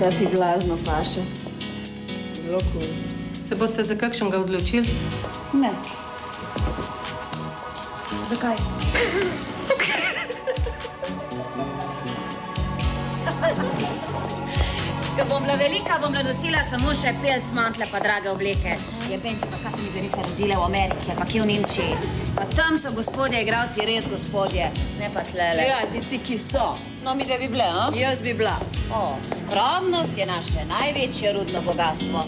Ta ti blazno paše. Zelo cool. Se boste za kakšnega odločili? Ne. Zakaj? Ko bom bila velika, bom nosila samo še pelc, mantle pa drage obleke. Jebenti pa, kaj se mi res rodile v Ameriki, pa kje v Nemčiji. Pa tam so gospodje, igravci, res gospodje, ne pa tlele. Ja, tisti, ki so. No, mi da bi bile, a? Jaz bi bila. O, skromnost je naše največje rudno bogatstvo.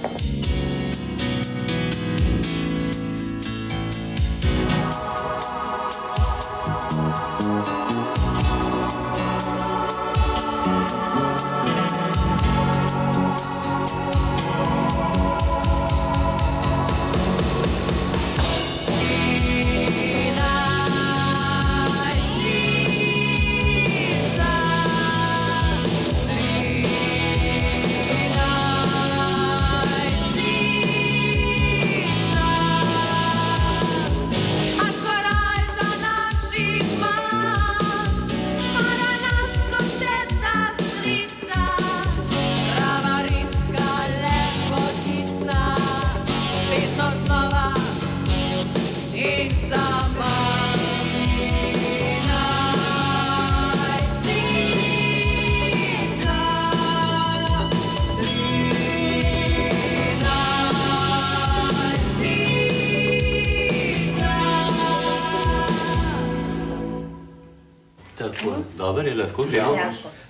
Dobar je, lahko gremo.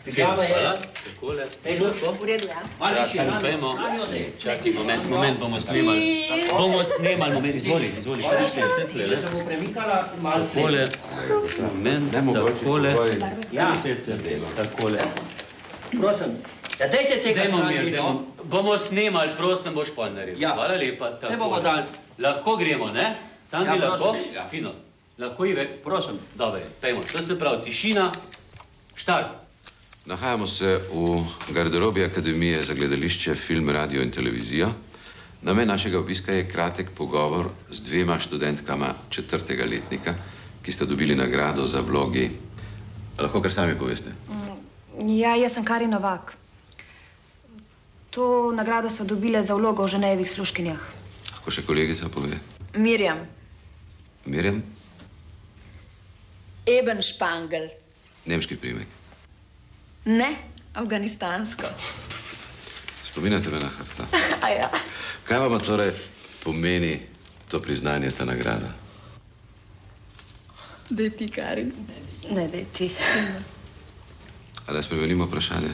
Pijama je. Hvala, takole. V redu, ja. Samo pojmo. Čakaj, moment, bomo snemali. Moment, izvoli, še se je cetle. Če se bo premikala, malo takole, moment, takole. Ja. Se je cetle, takole. Prosim, ja dajte tega strani. Bomo snemali, prosim, boš pa naredil. Hvala lepa. Se bomo dali. Lahko gremo, ne? Sam bi lahko? Ja, fino. Lahko, Ivek? Prosim. Dobre, pejmo. To se pravi tišina, štart. Nahajamo se v garderobi Akademije za gledališče, film, radio in televizijo. Namen našega obiska je kratek pogovor z dvema študentkama 4. letnika, ki sta dobili nagrado za vlogi. Lahko kar sami poveste? Ja, jaz sem Kari Novak. To nagrado sva dobile za vlogo v Ženejevih služkinjah. Lahko še kolegica pove? Mirjam. Mirjam? Eben Špangel. Nemški priimek. Ne, afganistansko. Spominjate me na Hrta? A ja. Kaj vam torej pomeni to priznanje, ta nagrada? Daj ti, Karin. Ne, daj ti. Ali spremenimo vprašanje?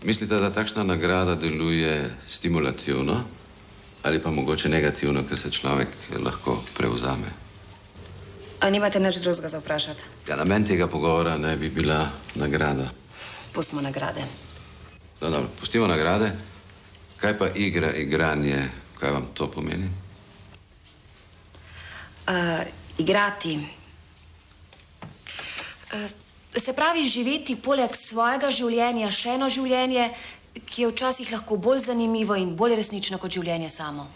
Mislite, da takšna nagrada deluje stimulativno ali pa mogoče negativno, ker se človek lahko prevzame? A nimate nič drugega za vprašati? Ja, namen tega pogovora naj bi bila nagrada. Pustimo nagrade. No, dobro, pustimo nagrade. Kaj pa igra, igranje, kaj vam to pomeni? Igrati. Se pravi, živeti poleg svojega življenja še eno življenje, ki je včasih lahko bolj zanimivo in bolj resnično kot življenje samo.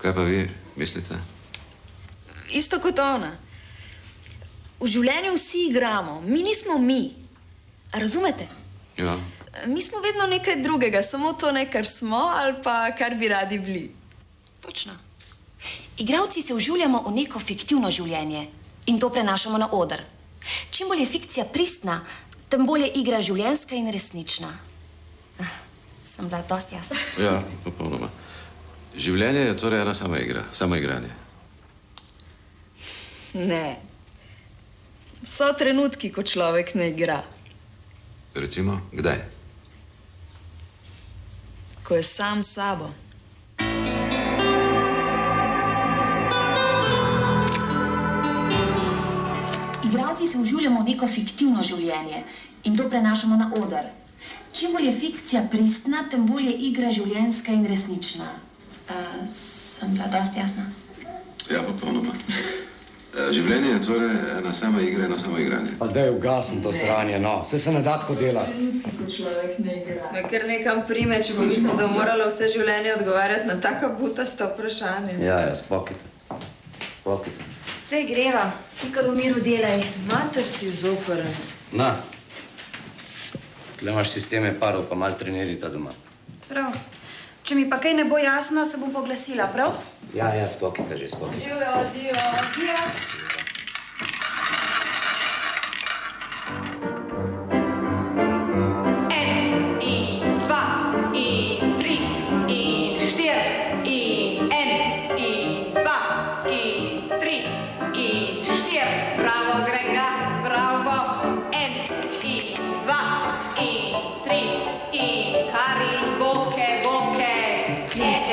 Kaj pa vi mislite? Isto kot ona. V življenju vsi igramo. Mi nismo mi. A razumete? Ja. Mi smo vedno nekaj drugega, samo to ne, kar smo ali pa kar bi radi bili. Točno. Igravci se vživljamo v neko fiktivno življenje in to prenašamo na oder. Čim bolj je fikcija pristna, tem bolj je igra življenjska in resnična. Sem bila dosti jasna? Ja, popolnoma. Življenje je torej ena sama igra, samo igranje. Ne. So trenutki, ko človek ne igra. Recimo, kdaj? Ko je sam s sabo. Igravci se vživljamo v neko fiktivno življenje in to prenašamo na oder. Čim bolj je fikcija pristna, tem bolj je igra življenjska in resnična. Sem bila dosti jasna? Ja, popolnoma. Življenje je torej ena sama igra, eno samo igranje. Pa daj ugasim to sranje, no. Vse se ne da tako delati. Trenutki, ko človek ne igra. Me kar nekam prime, če pomislim, da morala vse življenje odgovarjati na taka butasta vprašanja. Ja, spokojte. Spokojte. Sej greva, ti kar v miru delaj. Mater si zoporen. Na. Tle imaš sisteme parov, pa malo trenirita doma. Prav. Če mi pa kaj ne bo jasno, se bom poglasila, prav? Ja, spokojte že, spokojte. Adijo.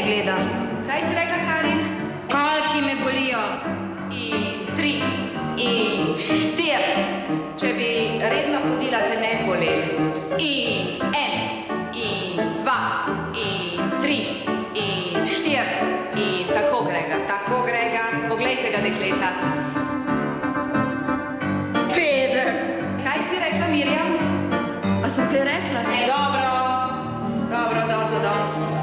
Gleda. Kaj si rekla, Karin? Kolki me bolijo. In 3, in 4. Če bi redno hodila, te ne bi boleli. In 1, in 2, in 3, in 4. In tako grega. Poglejte ga, dekleta. Peder. Kaj si rekla, Mirjam? A sem kaj rekla? Dobro, dozo danes.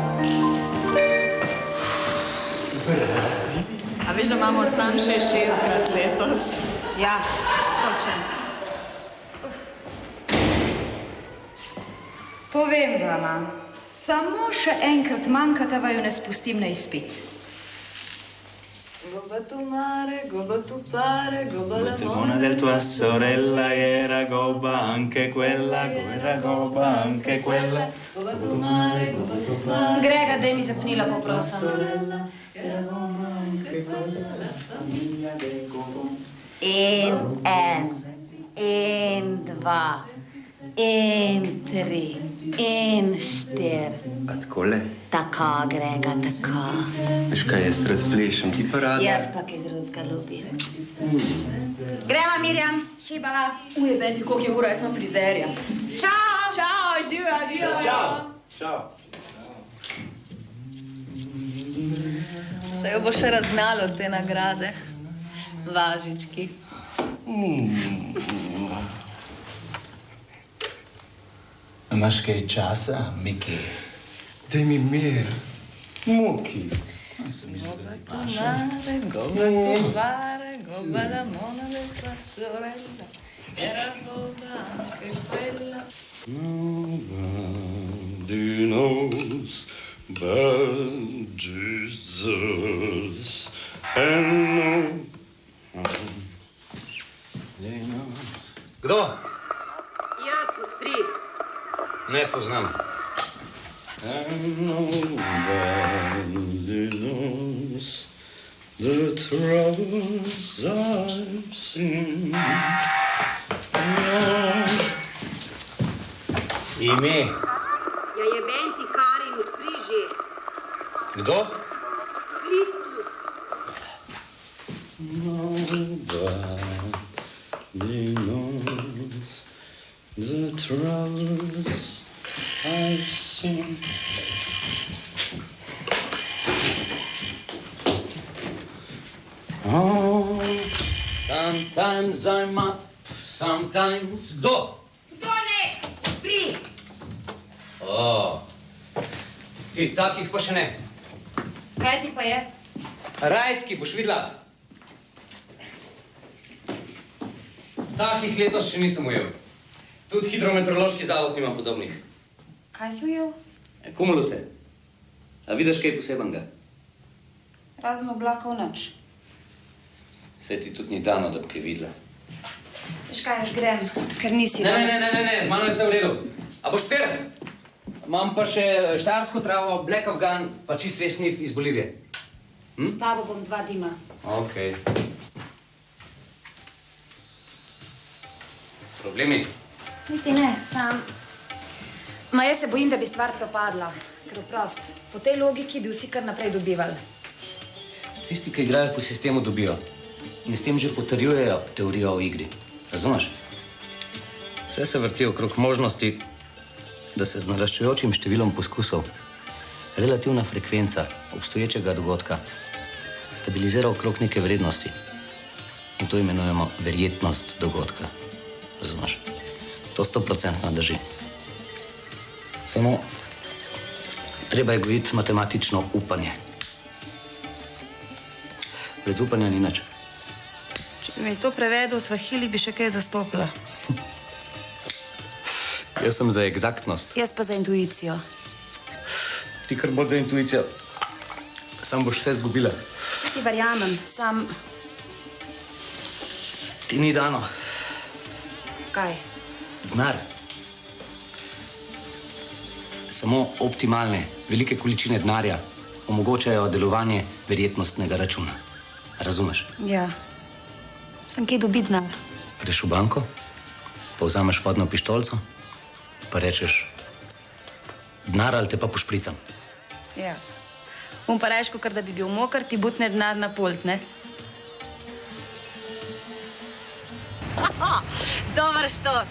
A veš, da imamo sam še 6krat letos? Ja, točen. Povem vama, samo še enkrat manjkata, vaju ne spustim na izpit. Goba tu mare, goba tu pare, goba la mona del tua sorella era goba anche quella, era goba anche quella. Goba tu mare, goba tu pare. Grega, daj mi zapnila, poprosim. In 1, in 2, in 3, in 4. A takole? Tako, Grega, tako. Veš kaj, jaz rad plešem, ti pa rada. Jaz pa kaj drugega ljubim. Greva, Mirjam, šibava. Ujebeti, koliko je ura, jaz sem frizerja. Čao, živa, adijo. Čao. Se jo bo še razgnalo te nagrade. Važički. Imaš kaj časa, Miki? Daj mi mir. Muki. Goba tu mare, goba tu pare, goba la mona del tua sorella. Era goba anche quella. Nobody knows but Jesus and Kdo? Jaz, odpri. Ne poznam. And nobody knows the troubles I've seen. Ime? Ja jeben ti, Karin, odpri že. Kdo? Kristus. Nobody knows the troubles I've seen. Oh, sometimes I'm up, sometimes... Kdo? Kdo ne? Pri. Ti, takih pa še ne. Kaj ti pa je? Rajski, boš videla. Takih letos še nisem ujel. Tudi hidrometeorološki zavod nima podobnih. Kaj si ujel? Kumuluse. A vidiš kaj posebenega? Razen oblakov nič. Saj ti tudi ni dano, da bi kaj videla. Veš kaj, jaz grem, ker nisi Ne, z mano je vse v redu. A boš per? Imam pa še štajersko travo, Black Afghan, pa čist vesnif iz Bolivije. S tabo bom 2 dima. Okej. Problemi? Niti ne, sam. Ma jaz se bojim, da bi stvar propadla. Ker vprost, po tej logiki bi vsi kar naprej dobivali. Tisti, ki igrajo po sistemu, dobijo. In s tem že potrjujejo teorijo o igri. Razumeš? Vse se vrti okrog možnosti, da se z naraščajočim številom poskusov relativna frekvenca obstoječega dogodka stabilizira okrog neke vrednosti. In to imenujemo verjetnost dogodka. Razumeš? To 100% drži. Samo treba je gojiti matematično upanje. Brez upanja ni nič. Če bi mi to prevedel v svahili, bi še kaj zastopila. Jaz sem za egzaktnost. Jaz pa za intuicijo. Ti kar bolj za intuicijo. Sam boš vse zgubila. Vse ti verjamem, sam... Ti ni dano. Kaj? Denar. Samo optimalne, velike količine denarja omogočajo delovanje verjetnostnega računa. Razumeš? Ja. Sem kje dobi denar. Greš v banko, povzameš vodno pištolco, pa rečeš denar ali te pa pošpricam. Ja. Pa rečeš, kakor da bi bil mokr, ti butne denar na pult, ne? Dober štos.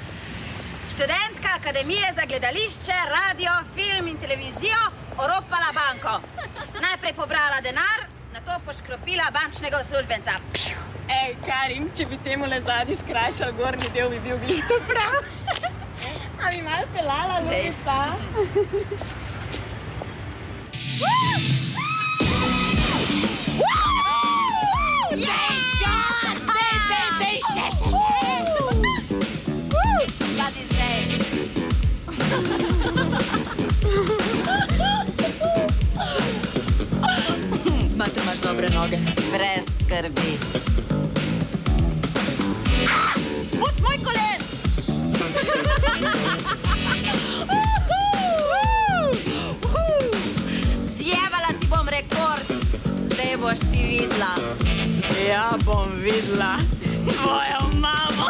Študentka Akademije za gledališče, radio, film in televizijo oropala banko. Najprej pobrala denar, nato poškropila bančnega uslužbenca. Ej, Karin, če bi temu le zadnji skrajšal gornji del, bi bil glih to prav. A bi malo pelala, Lubica? Dej, še. Pazi zdaj. Mate, imaš dobre noge. Brez skrbi. Pust moj kolen! Zjevala ti bom rekord. Zdaj boš ti videla. Ja, bom videla tvojo mamo.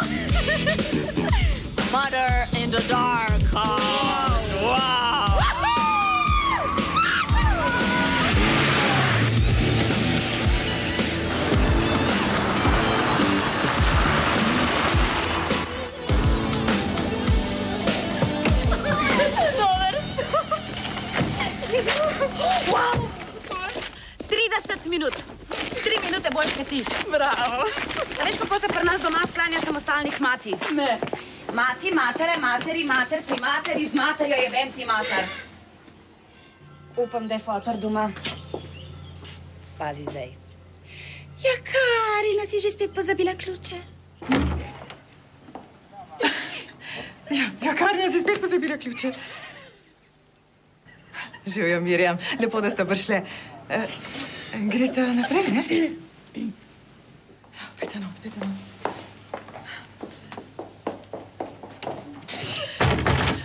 Mother in the dark house. Wow! Wow! 30 minut. 3 minute boljš kot ti. Bravo. Veš, kako se pri nas doma sklanja samostalnih mati? Ne. Mati, matere, materi, mater, pri materi, z materjo jebem ti mater. Upam, da je fotor doma. Pazi zdaj. Ja, Karina, si že spet pozabila ključe? Ja, Karina, si spet pozabila ključe. Živijo, Mirjam. Lepo, da ste prišli. Greste naprej, ne? Pejte not, pejte not.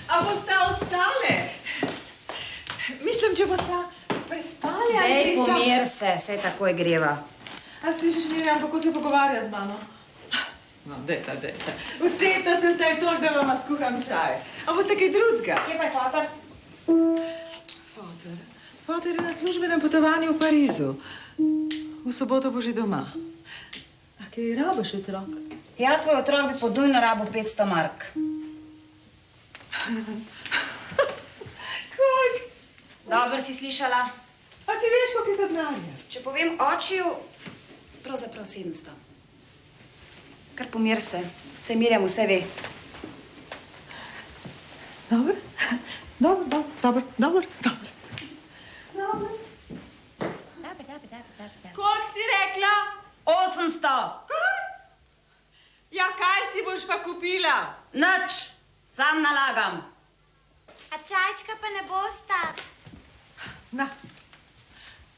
A boste ostale? Mislim, če boste prespali, ali Dej, greste... pomir se, saj takoj greva. A slišiš, Mirjam, kako se pogovarja z mano? No, dejta. Useta se saj to, da vama skuham čaj. A boste kaj drugega? Kje pa je fotor? Fotor je na službenem potovanju v Parizu. V soboto bo že doma. A kaj rabiš, otrok? Ja, tvoj otrok bi podujno rabo 500 mark. Kolik? Dobro si slišala? A ti veš, koliko je to denarja? Če povem očiju, pravzaprav 700. Kar pomir se. Saj Mirjam vse ve. Dobro. Koliko si rekla? 800. Kaj? Ja, kaj si boš pa kupila? Nič. Sam nalagam. A čajčka pa ne bosta? Na.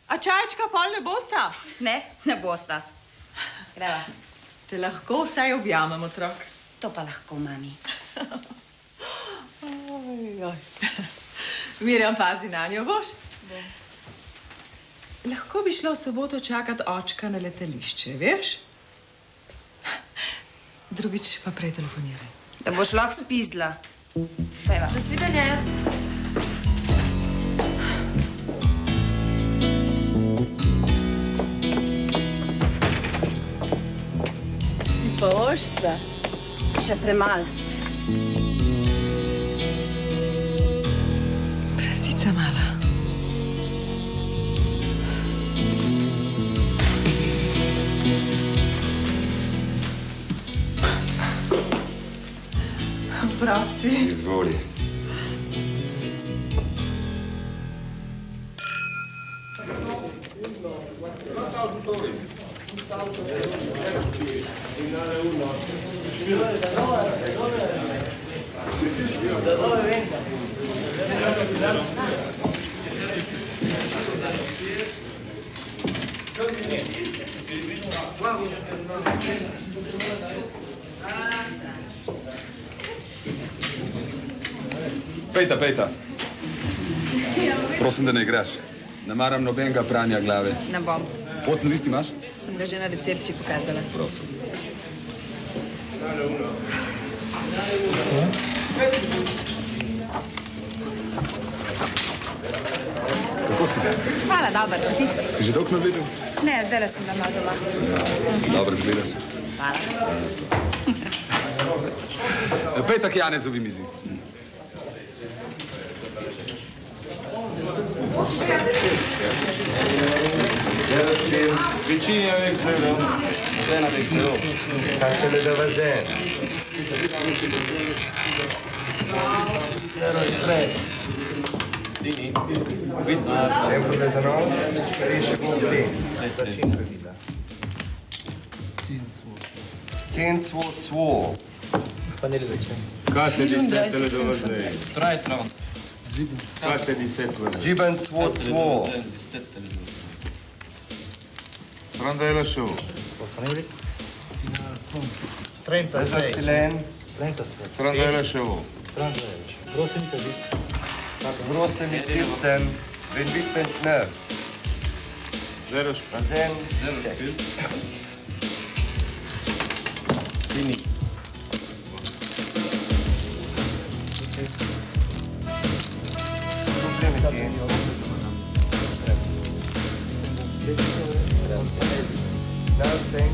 A čajčka pol ne bosta? Ne bosta. Greva. Te lahko vsaj objamem, otrok. To pa lahko, mami. Mirjam, pazi na njo, boš? Lahko bi šla v soboto čakat očka na letališče, veš? Drugič pa prej telefoniraj. Da boš lahko spizdla. Pejva. Nasvidenje. Si pa oštra. Še premal. Pejte malo. Prosti. Izvoli. Pejta. Prosim, da ne igraš. Ne maram nobenega pranja glave. Ne bom. Potni list imaš? Sem ga že na recepciji pokazala. Prosim. Kako si? Hvala, dober. Ti? Si že dolgo me videl? Ne, zdajle sem bila malo doma. Dobro zgledaš. Hvala. Pejta k Janezovi mizi. Vicini avec zelo. Plena avec zelo. Facele da vazen. 0-3. Dini. Tempo mezzanotte, finisce con te. 10-2-2. Kate di 7 le do vazen. Traje tron. Kate di 7 vazen. 7-2-2. Prendere su. 36. Prendere su. Grosse mit 17. 28-29. 0 Vazen. 0 Fini. Nothing.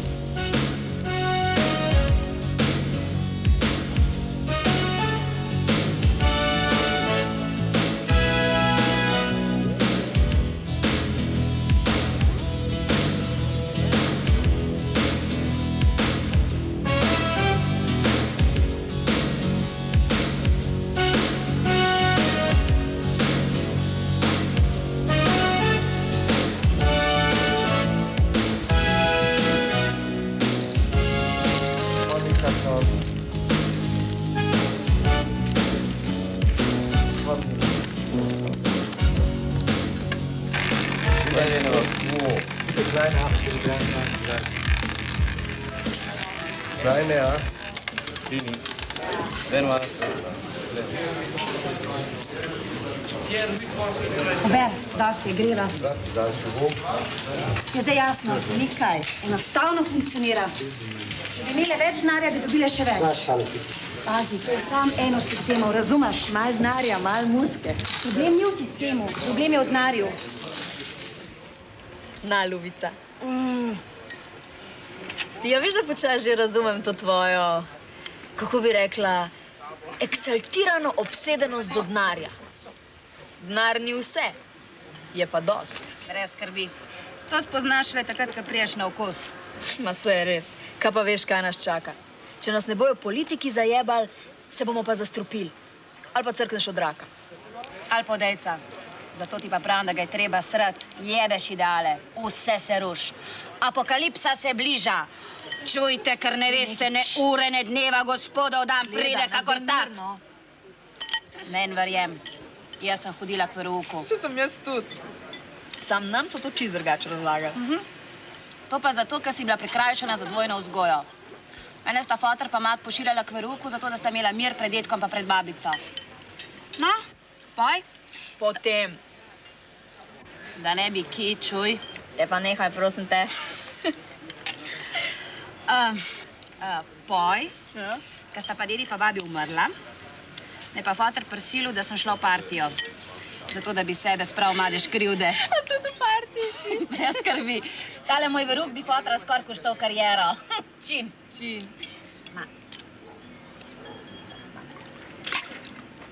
Kleine, ja. Fini. Benoit. Ober, dosti greva. Je zdaj jasno, nikaj. Enostavno funkcionira. Če bi imele več denarja, bi dobile še več. Pazi, to je sam en od sistemov, razumeš? Mal denarja, mal muske. Problem ni v sistemu, problem je v denarju. Na, Ljubica. Ti ja veš, da počasi že razumem to tvojo, kako bi rekla, eksaltirano obsedenost do denarja. Denar ni vse, je pa dost. Brez skrbi. To spoznaš le takrat, ko priješ na okus. Ma se je res. Kaj pa veš, kaj nas čaka? Če nas ne bojo politiki zajebali, se bomo pa zastrupili. Ali pa crkneš od raka. Ali pa odejca. Zato ti pa pravim, da ga je treba srati. Jebeš ideale. Vse se ruš. Apokalipsa se bliža. Čujte, ker ne veste ne ure, ne dneva, gospodov dan pride, kakor tart. Men verjem. Jaz sem hodila k verouku. Vse sem jaz tudi. Sam nam so to čist drugače razlagali. To pa zato, ker si bila prikrajšana za dvojno vzgojo. Mene sta foter pa mat pošiljala k verouku, zato da sta imela mir pred dedkom pa pred babico. No, poj. Potem. Da ne bi ki, čuj. Je pa nehaj, prosim te. Poj, ko sta pa dedi pa babi umrla, me pa foter prisilil, da sem šla v partijo. Zato, da bi sebe sprav madež krivde. A tudi v partiji si? Brez skrbi. Tale moj veruk bi fotra skoraj koštal kariero. Čin. Ma.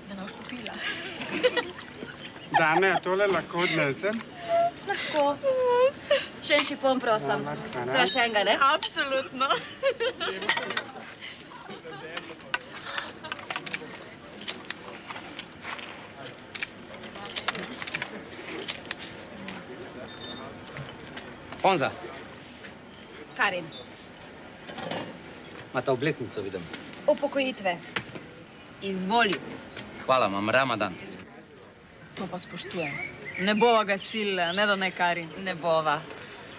Da ne oštopila. Dame, a tole lahko odnesem? Lahko. Še en šipon, prosim. Sva še enega, ne? Absolutno. Ponza, Karin, imate obletnico, vidim. upokojitve. Izvoli. Hvala, imam Ramadan. To pa spoštujem. Ne bova ga silila, ne da ne, Karin. Ne bova.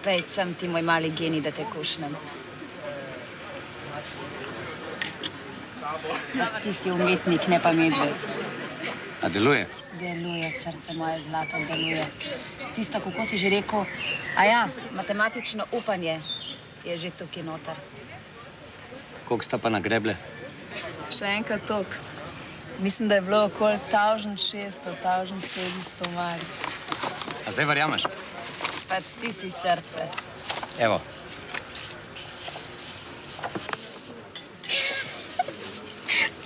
Veď sem ti moj mali genij, da te kušnem. Ti si umetnik, ne pa medved. A deluje? Deluje, srce moje zlato, deluje. Tisto, kako si že rekel, a ja, matematično upanje je že tukaj noter. Koliko sta pa na greble? Še enkrat tok. Mislim, da je bilo okoli 1600, 1700 mali. A zdaj verjameš? Pa ti si srce. Evo.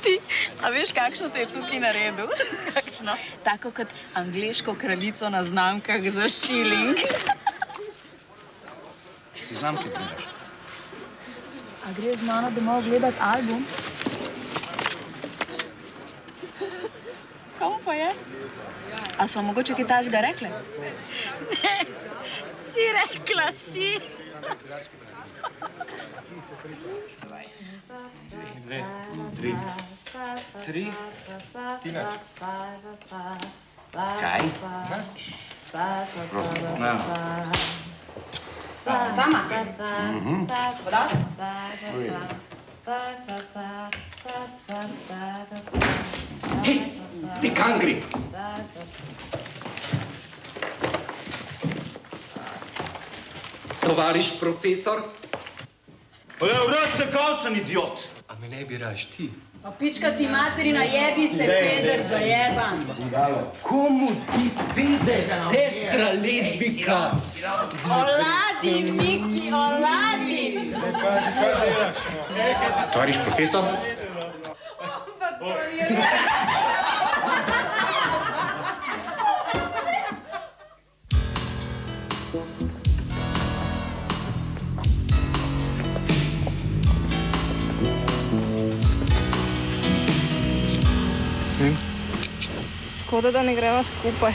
Ti, a veš, kakšno te je tukaj naredil? Kakšno? Tako kot angleško kraljico na znamkah za šiling. Ti znamke zbiraš? A greš z mano domov gledat album? Komu pa je? A smo mogoče kaj tazga rekle? Ne, si rekla, si. Dve, tri. Tina. Kaj? Sama? Voda? Hej, ti kam gre? Tovariš profesor? Pa je vrat se kao sem idiot. A me ne bi raš ti? Pa pička ti materina, jebi se, peder, zajeban. Komu ti pede, sestra lezbika? Oladi, Miki, oladi! Tovariš profesor? Škoda, da ne greva skupaj.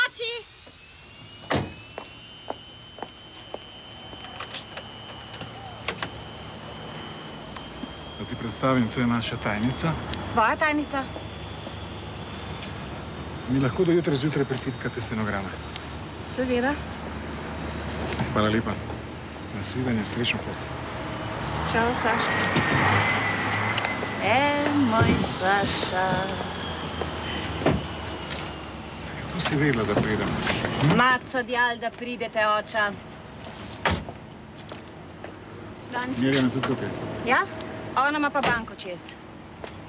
Oči! Da ti predstavim, to je naša tajnica. Tvoja tajnica? Mi lahko do jutra zjutraj pretipkate stenograme. Seveda. Hvala lepa. Nasvidenje, srečno pot. Čau, Saška. Moj Saša. Kako si vedela, da pridem? Maco djal, da pridete, oča. Dan. Mirjam je tudi tukaj. Ja? Ona ima pa banko čez.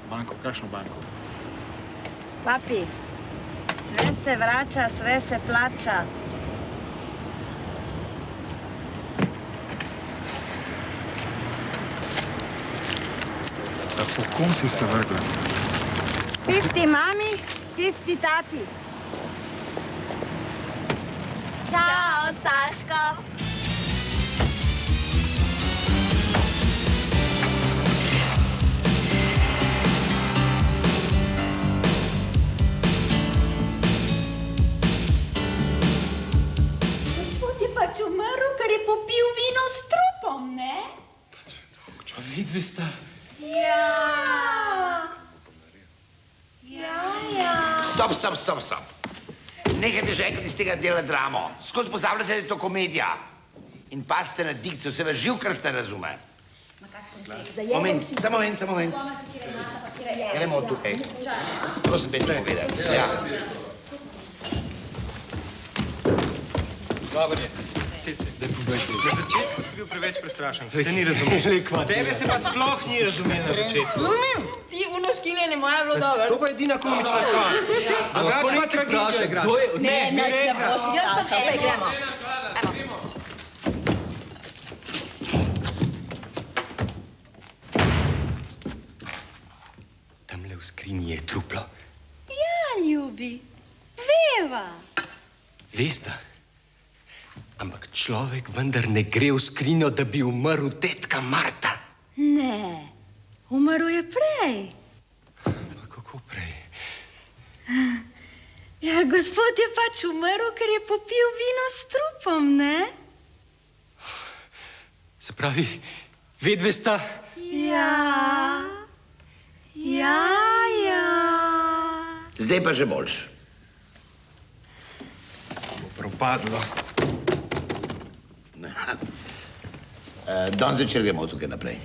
Banko, kakšno banko? Papi, sve se vrača, sve se plača. Da po kom si se vrgla? 50 mami, 50 tati. Čao, Saško. Gospod je pač umrl, ker je popil vino s trupom, ne? A vidvi sta? Ja. Stop. Nehajte že enkrat iz tega dela dramo. Skozi pozabljate, da je to komedija. In pazite na dikcijo, vse vas živkar ne razume. Moment, samo moment. Gremo od tukaj. Prosim, Peter, povedati. Ja. Dobar je. Sed se. Na začetku si bil preveč prestrašen. Te ni razumel. Tebe se pa sploh ni razumel na začetku. Razumem! Ti uno škiljenje moja je bilo dobro. To pa je edina komična stvar. Drugače pa tragedija igra. Ne, nič ne boš. Jaz pa še gremo. in je truplo. Ja, ljubi, veva. Veste, ampak človek vendar ne gre v skrinjo, da bi umrl tetka Marta. Ne, umrl je prej. Pa kako prej? Ja, gospod je pač umrl, ker je popil vino s trupom, ne? Se pravi, vedve sta... Ja. Zdaj pa že boljš. Bo propadlo. Danes zvečer gremo tukaj naprej.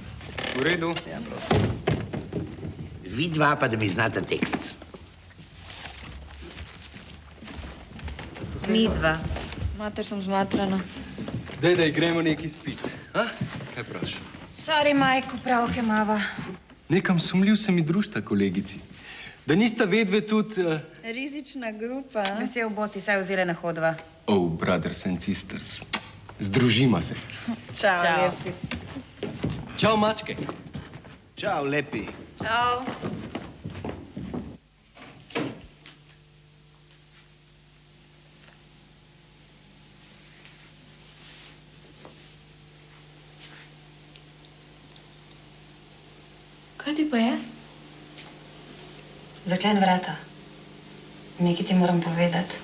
V redu. Ja, prosim. Vidva pa, da mi znate tekst. Midva. Mater sem zmatrana. Daj, gremo nekaj spit. A? Kaj praviš? Sorry, majko, pravke mava. Nekam sumljiv se mi družta, kolegici. Da nista vedve tudi... Rizična grupa. Vesel bo ti, saj vzele na hodva. Oh, brothers and sisters. Združimo se. Čau. Lepi. Čau, mačke. Čau, lepi. Čau. Kaj ti pa je? Zaklen vrata. Nekaj ti moram povedati.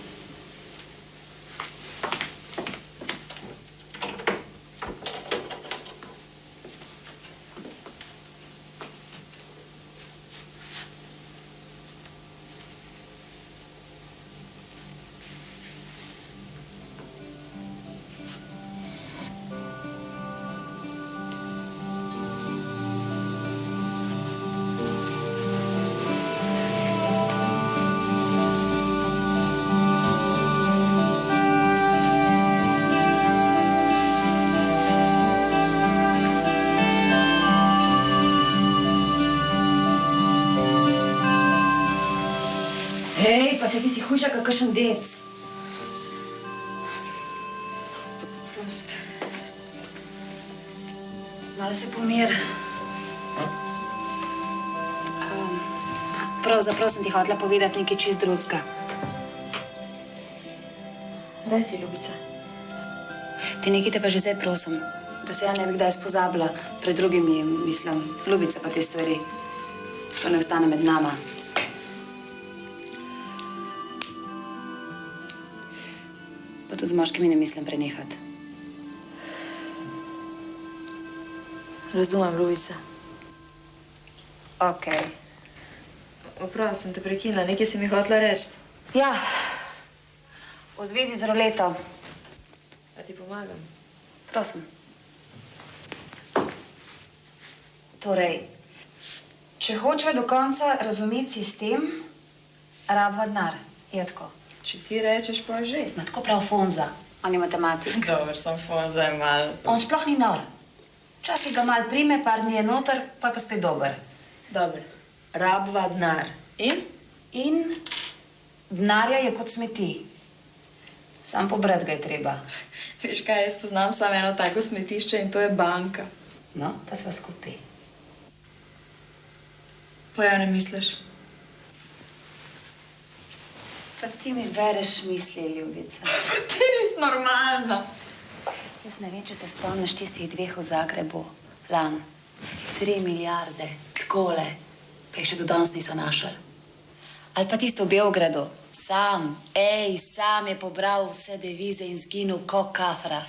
Hej, pa se ti si hujša kakšen dec. Prost. Malo se pomir. Pravzaprav sem ti hotela povedati nekaj čist drugega. Reci, ljubica. Ti nekaj te pa že zdaj prosim, da se ja ne bi kdaj spozabila pred drugimi, mislim, ljubica pa te stvari. To ne ostane med nama. Pa tudi z moškimi ne mislim prenehati. Razumem, ljubica. Okej. Oprav, sem te prekinila, nekaj si mi hotela reči. Ja, v zvezi z roleto. A ti pomagam? Prosim. Torej, če hočeva do konca razumeti sistem, rabva denar. Je tako. Če ti rečeš, pa že. Ma tako prav Fonza, on je matematik. Dobar, sem Fonza je mal... On sploh ni nor. Včasih ga mal prime, par dni je noter, pa je pa spet dober. Dober. Rabva denar. In? In denarja je kot smeti. Sam pobrat ga je treba. Veš kaj, jaz poznam samo eno tako smetišče in to je banka. No, pa sva skupaj. Pa ja ne misliš? Pa ti mi bereš misli, ljubica. Pa ti res normalna. Jaz ne vem, če se spomniš tistih dveh v Zagrebu. Lan. 3 milijarde. Takole. Pa jih še do danes niso našli. Ali pa tisto v Beogradu. Sam je pobral vse devize in zginil kot kafra.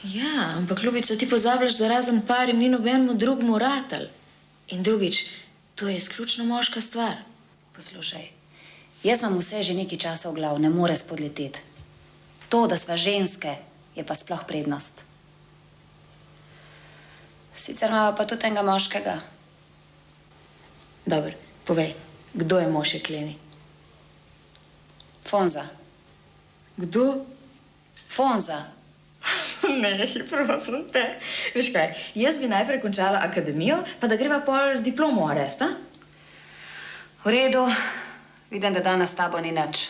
Ja, ampak ljubica, ti pozabljaš, da razen parim ni nobenemu drugemu ratal. In drugič, to je izključno moška stvar. Poslušaj, jaz imam vse že nekaj časa v glavu, ne more spodleteti. To, da sva ženske, je pa sploh prednost. Sicer imava pa tudi enega moškega. Dobro, povej, kdo je mož jekleni? Fonza. Kdo? Fonza. Ne, prosim te. Veš kaj, jaz bi najprej končala akademijo, pa da greva pol z diplomo v arest, a? V redu, vidim, da danes s tabo ni nič.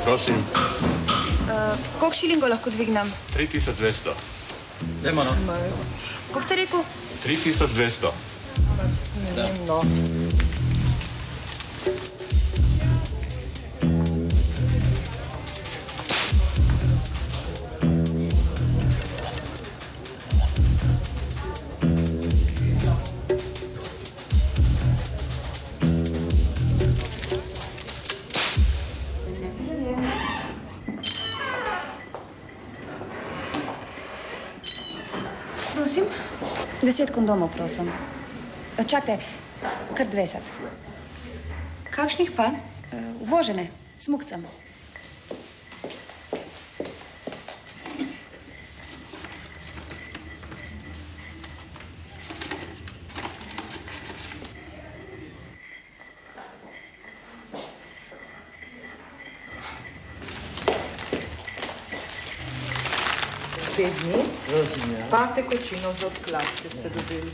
Prosim. Koliko šilingov lahko dvignem? 3200. Dajmo, no. Koliko ste rekel? 3200. No. Prosim? 10 kondomov, prosim. Čakajte, kar 20. Kakšnih pa? Uvožene, smukcem. Bedni, pa tekočino za odkladke ste dobili.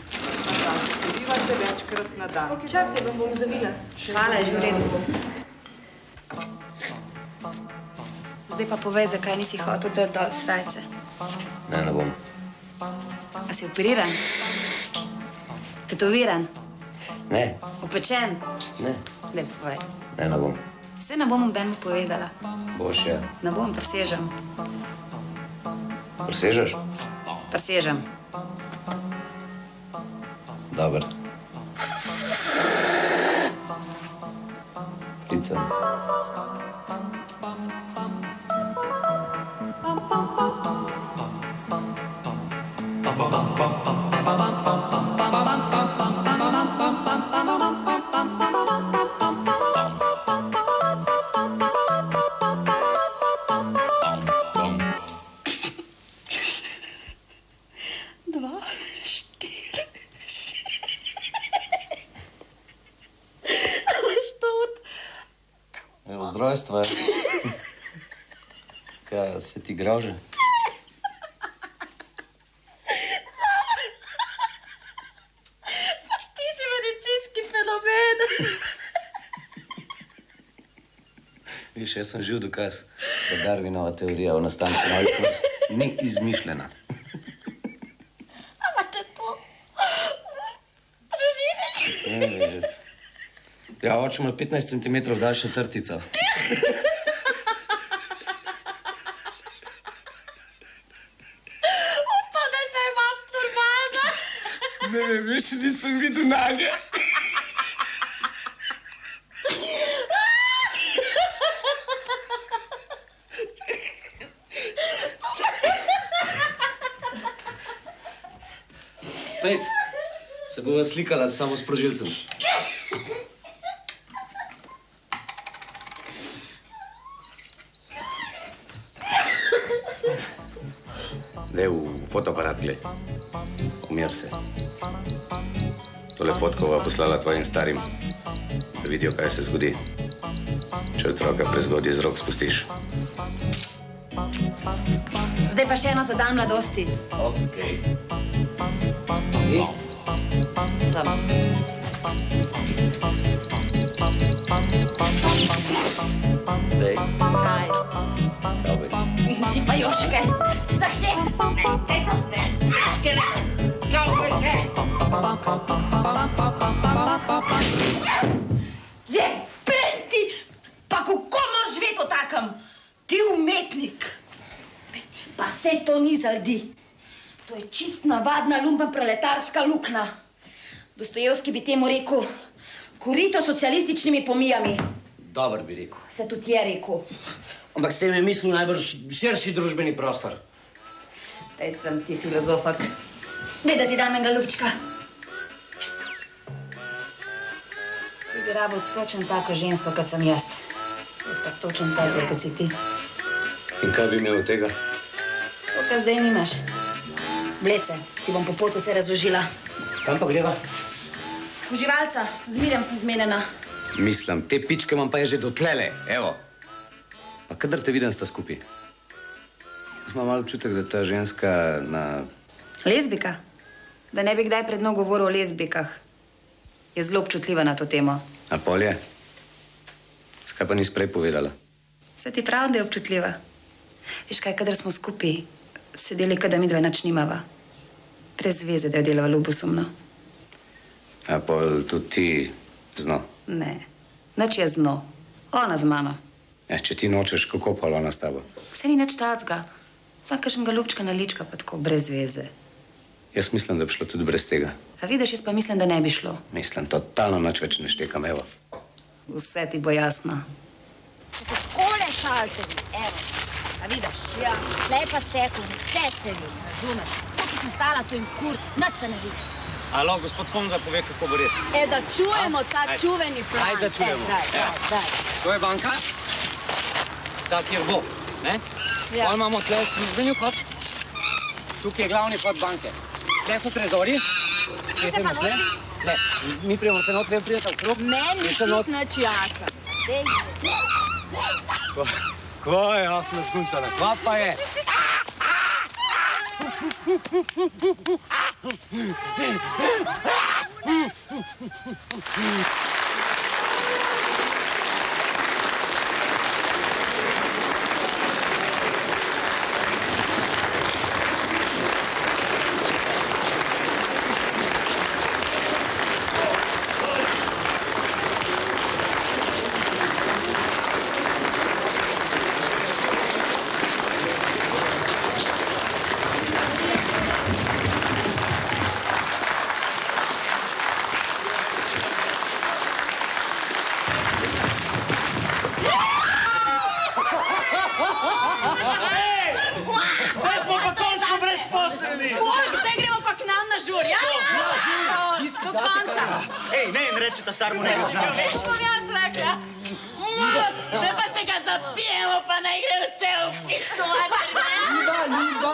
Uživate večkrat na dan. Čakajte, vam bom zavila. Hvala, je že v redu. Zdaj pa povej, zakaj nisi hotel dati dol srajce. Ne bom. A si operiran? Tetoviran? Ne, Opečen? ne, Ne povej. ne bom. Saj ne bom nobeno povedala. Boš, ja. Ne bom, presežem. Presežeš? Presežem. Dober. Plicem. Od rojstva. Kaj se ti graže? Ti si medicinski fenomen. Viš, jaz sem živ dokaz, da Darwinova teorija o nastanku novih vrst ni izmišljena. Imate to? Družine? Ja, oče ima 15 cm daljša trtica. Upam, da se ima normalna. Ne vem, veš, nisem videl nage. Pejt, se bova slikala s samosprožilcem. Daj v fotoaparat, gled. Umir se. Tole fotko bova poslala tvojim starim, da vidijo, kaj se zgodi, če otroka prezgodaj z rok spustiš. Zdaj pa še eno za dan mladosti. Okej. Sam. Dej. Kaj? Dobre. Ti pa Joške. Za 6. Jebenti! Pa kako moraš živeti o takem? Ti umetnik. Pa se to ni zaldi. To je čist navadna lumpen proletarska lukna. Dostojevski bi temu rekel korito s socialističnimi pomijami. Dobar bi rekel. Se tudi je rekel. Ampak s tem je mislil najbrž širši družbeni prostor. Teď sem ti filozofak. Daj, da ti dam enega ljubčka. Ti bi rabil točno tako žensko, kot sem jaz. Jaz pa točno tazija, kot si ti. In kaj bi imel od tega? To, kar zdaj nimaš. Blece, ti bom po potu vse razložila. Kam pa greva? Uživalca, z Mirjam sem zmenjena. Mislim, te pičke imam pa je že dotlele, evo. Pa kadar te vidim, sta skupaj. Jaz imam malo občutek, da ta ženska na... Lezbika? Da ne bi kdaj pred mno govoril o lezbikah. Je zelo občutljiva na to temo. A polje? Skaj pa nisi prej povedala? Se ti pravi, da je občutljiva? Veš kaj, kadar smo skupaj sedeli, kada mi dva nič nimava. Brez veze, da jo delava ljubosumno. A pol tudi ti zno? Ne, nič je zno. Ona z mano. Ja, če ti nočeš, kako pa ona s tabo? Vse ni nič tacga. Sam kažem ga ljubčka na lička, pa tako brez veze. Jaz mislim, da bi šlo tudi brez tega. A vidiš, jaz pa mislim, da ne bi šlo. Mislim, totalno nič več ne štekam, evo. Vse ti bo jasno. Če se takole šalite, evo. A vidiš? Ja. Tlej pa stekel, vse se vidi, razumeš? Tukaj si stala, to jim kurc, nič se ne vidi. Alo, gospod Honza pove, kako bo res. Da čujemo ta čuveni plan. Daj, da čujemo. Daj. To je banka, ta kjer bo, ne? Ja. Pol imamo tle službeni vhod, tukaj je glavni vhod banke. Tle so trezori. Kje se pa notri? Ne, mi prijemo se notri, prijeta v krog. Meni je čist nič jasen. Kva je afna skuncala, kva pa je? Zdaj smo pa končno brezposelni! Zdaj gremo pa k nam na žur, ja? Do konca. Ej, ne jim rečete starmu nekaj znam. Veš, bom jaz rekla. Zdaj pa se ga zapijemo, pa naj gre vse v pičko mater, ne? Liba.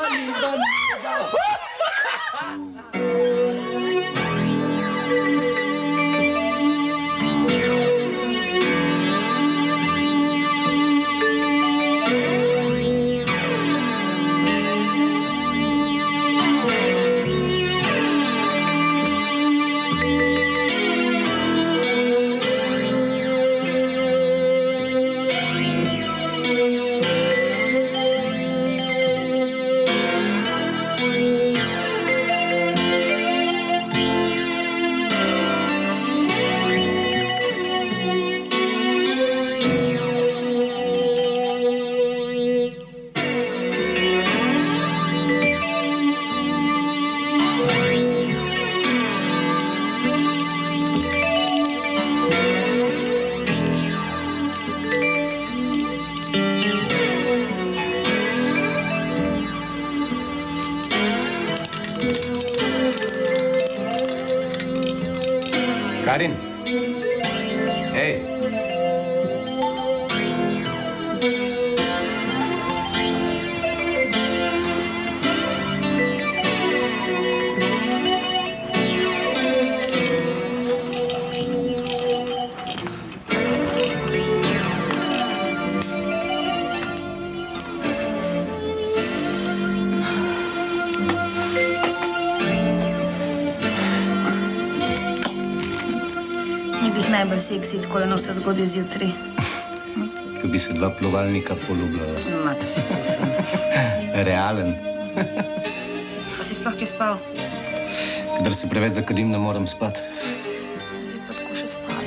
Karin? Ej! Najbolj seksi, tako da se zgodi zjutraj. Ko bi se dva plovalnika poljubljala. Ma, to si prosim. Realen. Pa si sploh kje spal? Kadar se preveč zakadim, ne morem spati. Zdaj pa tako še spala.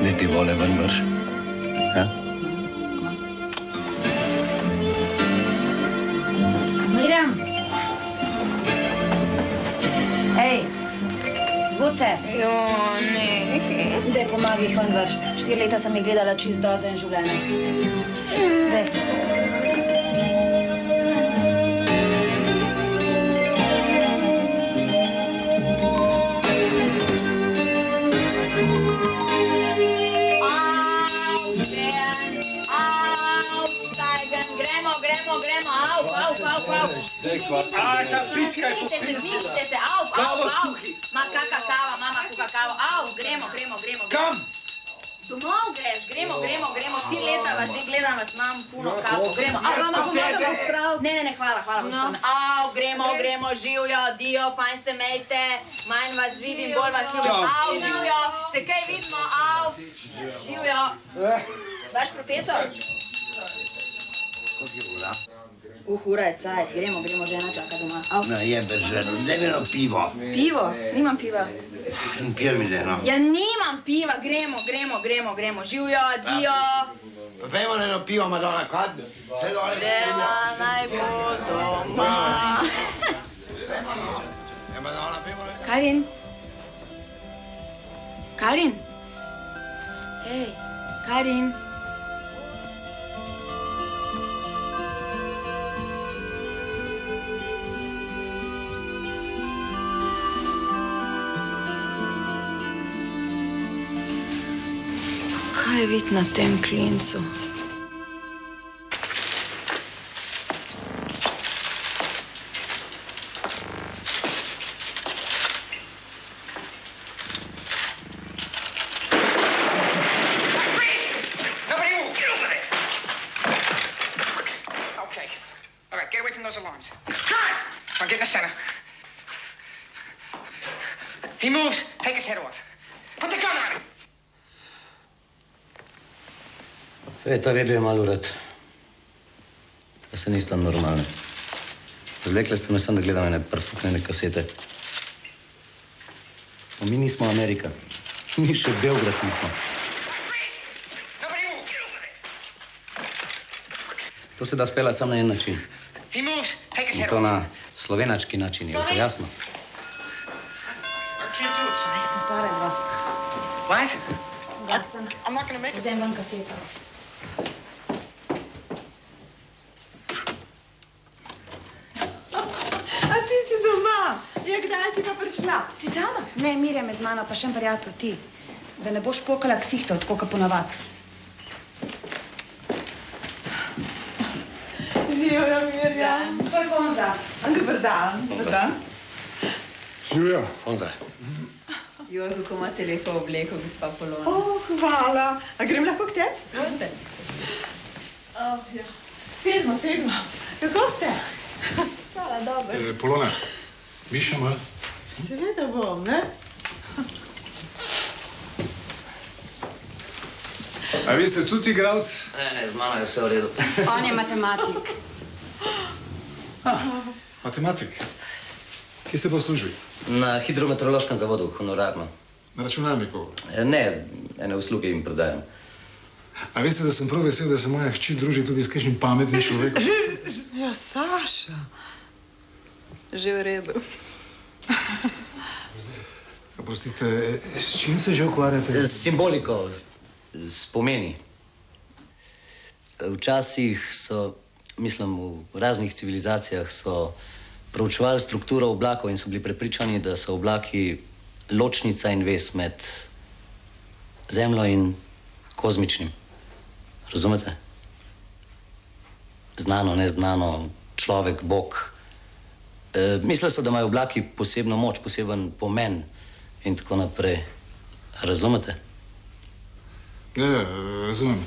Daj ti vole ven vrš. Ja? Miriam! Ej, zbuce! Jo, ne. Daj, pomagi jih ven vršt. 4 leta sem jih gledala čist dozen življenja. Daj. Aj, ta pička je Zmikite se, au. Ma kaka kava, mama kuha kavo. Au, gremo. Kam? Domov greš, gremo, ti leta vas že gledam, vas imam puno kapo, gremo. A vam pomagam spraviti? Ne, hvala, gremo, živjo, dio, fajn se mejte, manj vas vidim, bolj vas ljubim. Au, živjo, se kaj vidimo, au, živjo. Vaš profesor? Ura je cajt, gremo, žena čaka doma. No, jebe ženo, daj mi eno pivo. Pivo? Nimam piva. Pijer mi daj, no. Ja, nimam piva, gremo, živjo, dio. Pa pejmo na eno pivo, Madonna, kad? Greva naj bo doma. Karin? Karin? Hej, Karin? Kaj je vid na tem klincu? He moves, take his head off. Put the gun on him. Ta vedel je malo urad. Pa se nista normalni. Zvlekli ste me sem, da gledam ene prfuknene kasete. Mi nismo Amerika. Mi še Beograd nismo. To se da speljati samo na en način. In to na slovenački način, je to jasno? Stare dva. What? Gasen. I'm not gonna make it. Vzem vam kaseto. A ti si doma? Ja, kdaj si pa prišla? Si sama? Ne, Mirjam je z mano, pa še prijatelj ti. Da ne boš pokala ksihto, tako kot ponavad. Živjo, Mirjam. To je Fonza. Dobar dan. Dobar dan. Živjo. Fonza. Joj, kako imate lepo obleko, gospa Polona. Hvala. A grem lahko k tebi? Zvonite. Ja. Sedmo. Kako ste? Hvala, dobro. Polona, mi še malo? Seveda bom, ne? A vi ste tudi igralec? Ne, z mano je vse v redu. On je matematik. Matematik. Kje ste pa v službi? Na hidrometeorološkem zavodu, honorarno. Na računalniku? Ne, ene usluge jim prodajam. A veste, da sem prav vesel, da se moja hči druži tudi s kakšnim pametnim človekom? Ja, Saša. Že v redu. Pustite, s čim se že ukvarjate? S simboliko, s pomeni. Včasih so, mislim, v raznih civilizacijah so proučevali strukturo oblakov in so bili prepričani, da so oblaki ločnica in vez med Zemljo in kozmičnim. Razumete? Znano, neznano, človek, Bog. Mislili so, da imajo oblaki posebno moč, poseben pomen in tako naprej. Razumete? Ne, razumem.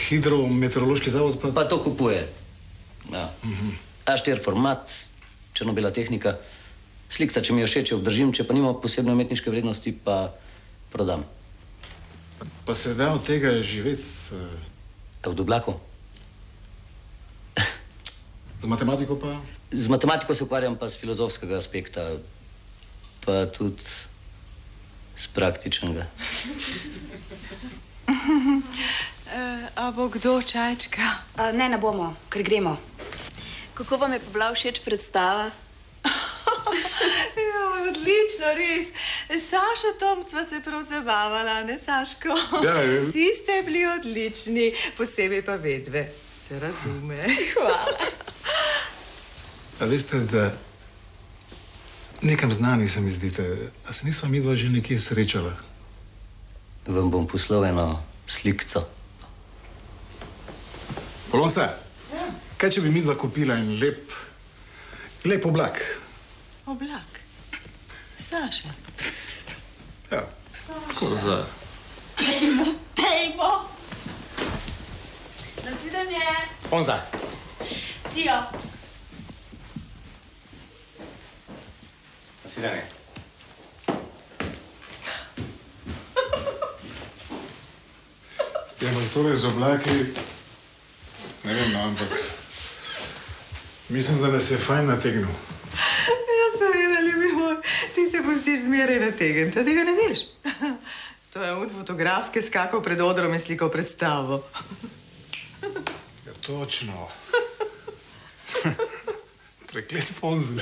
Hidrometeorološki zavod pa... Pa to kupuje. Ja. A4 format, črno-bela tehnika, slikca, če mi jo všeč, jo obdržim, če pa nima posebne umetniške vrednosti, pa prodam. Pa se da od tega živeti? Od oblaku? Z matematiko pa? Z matematiko se ukvarjam pa z filozofskega aspekta, pa tudi z praktičnega. A bo kdo čajčka? Ne bomo, ker gremo. Kako vam je pa bila všeč predstava? Ja, odlično, res. Sašo Tom sva se prav zabavala, ne, Saško? Ja. Vsi ste bili odlični, posebej pa vedve. Se razume. Hvala. A veste, da nekam znani se mi zdite. A se nisva midva že nekje srečala? Vam bom poslal eno slikco. Polonca, kaj če bi midva kupila en lep oblak? Oblak? Saša? Ja. Saša? Ko za... Te lepo. Nasvidenje. Ponza. Dio. Nasvidenje. Ja, ampak tole z oblaki, ne vem, no, ampak mislim, da nas je fajn nategnil. Ja, seveda, ljubi moj, ti se pustiš zmeraj nategniti, a tega ne veš. To je on fotograf, ki je skakal pred odrom in slikal predstavo. Ja, točno. Preklet Fonzel.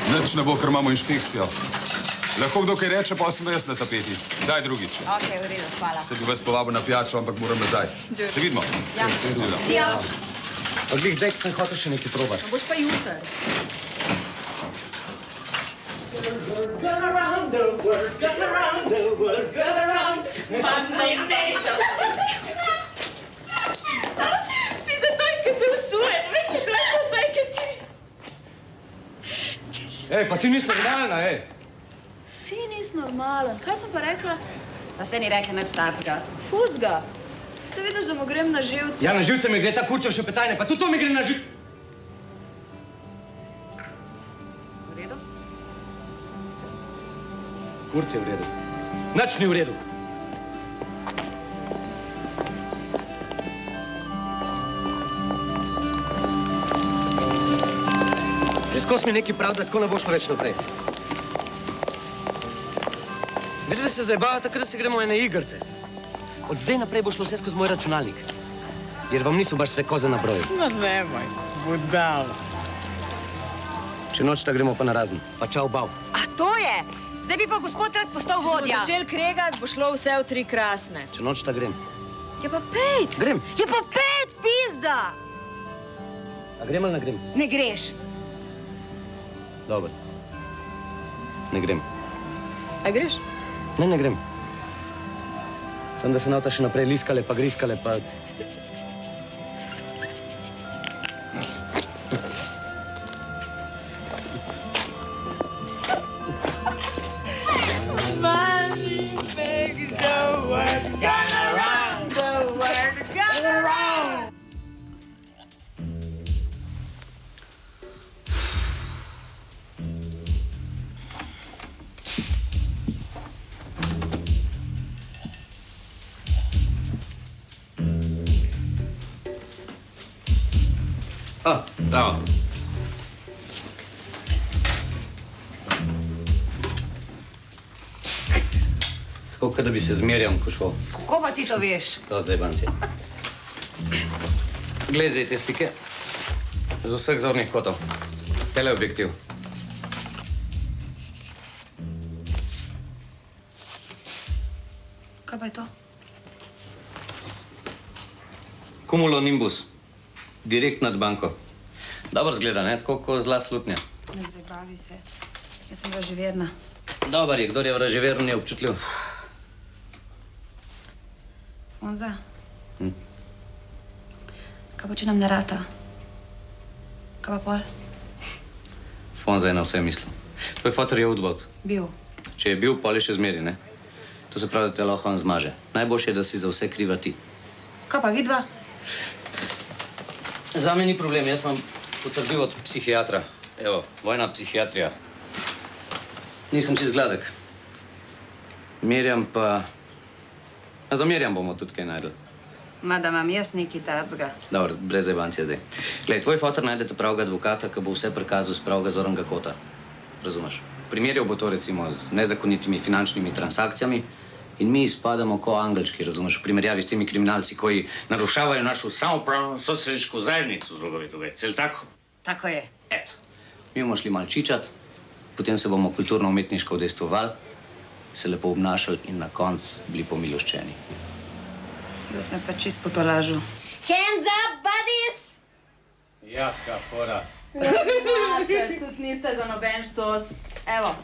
Nič ne bo, ker imamo inšpekcijo. Lahko kdo kaj reče, pa sem jaz na tapeti. Daj drugič. Ok, v redu, hvala. Se bi vas povabil na pijačo, ampak moram nazaj. Se vidimo? Ja. Ja. Pa glih zdaj, ki sem hotel še nekaj probati. Boš pa jutri. Gone around the world, gone around the world, gone around my mayonnaise. Ti za to, ki se usuje, veš, je bila to taj, ki Ej, pa ti nisi normalna, ej. Ti nisi normalen. Kaj sem pa rekla? Pa se ni rekla nič tacga. Puzga. Se vidiš, da mu grem na živce. Ja, na živce mi gre ta kurčev šepetajne, pa tudi to mi gre na živce. V redu? Kurc je v redu. Nič ni v redu. Že skos mi nekaj prav, da tako ne bo šlo več naprej. Vidite, se zabava takrat, da se gremo v ene igrce. Od zdaj naprej bo šlo vse skozi moj računalnik. Jer vam niso baš sve koze na broju. No, nemoj, budal. Če nočta gremo pa na razen. Pa čau, bav. A to je? Zdaj bi pa gospod rad postal vodja. Če smo začeli kregat, bo šlo vse v 3 krasne. Če nočta grem. Ja pa 5. Grem. Ja pa 5, pizda! A grem ali ne grem? Ne greš. Dobro. Ne grem. A greš? Ne, ne grem. Sem, da se navta še naprej liskale, pa griskale, pa... Money makes the world gone around, the world gone around. Da. Tako, kot da bi se zmerjal, ko šel. Kako pa ti to veš? To zdaj, banci. Glej zdaj te slike. Z vseh zornih kotov. Teleobjektiv. Kaj pa je to? Cumulonimbus. Direkt nad banko. Dobro zgleda, ne? Tako kot zla slutnja. Ne zabavi se. Jaz sem vraževerna. Dobar je, kdor je vraževeren, je občutljiv. Onza. Kaj pa, če nam ne rata? Kaj pa pol? Fonza je na vse mislil. Tvoj fotor je udbovc. Bil. Če je bil, pol je še zmeri, ne? To se pravi, da te lahko on zmaže. Najboljše je, da si za vse kriva ti. Kaj pa vidva? Zame ni problem, jaz vam potrdil od psihiatra. Evo, vojna psihiatrija. Nisem čist gladek. Merjam pa... A za Merjam bomo tudi kaj najdel. Mada imam jaz neki tacga. Dobro, brez jebancije zdaj. Glej, tvoj fotor najdete pravega advokata, ki bo vse prikazal z pravega zornega kota. Razumeš? Primerjal bo to recimo z nezakonitimi finančnimi transakcijami in mi izpadamo ko angelčki, razumeš, v primerjavi s temi kriminalci, koji narušavajo našo samoupravno sosredniško zajednico, zlogovito. Cel tako? Tako je. Eto. Mi bomo šli malo čičat, potem se bomo kulturno-umetniško udejstvovali, se lepo obnašali in na koncu bili pomiloščeni. Da smo pa čist potolažil. Hands up, buddies! Jaka fora. Mater, tudi niste za noben štos. Evo,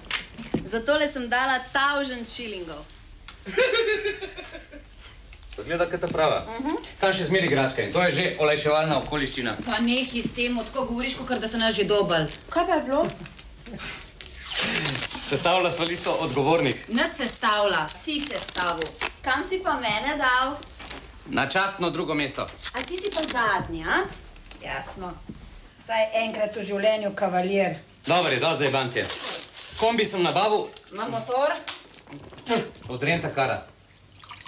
za tole sem dala 1000 šilingov. To gleda, kaj ta prava. Sam še zmeri igračka in to je že olajševalna okoliščina. Pa nehi s tem, tako govoriš, kakor da so nas že dobili. Kaj pa je bilo? Sestavila sva listo odgovornih. Nič sestavila, si sestavil. Kam si pa mene dal? Na častno drugo mesto. A ti si pa zadnji, a? Jasno. Saj enkrat v življenju kavalir. Dobre, dosti za jebancije. Kombi sem nabavil. Ima motor? Od renta kara.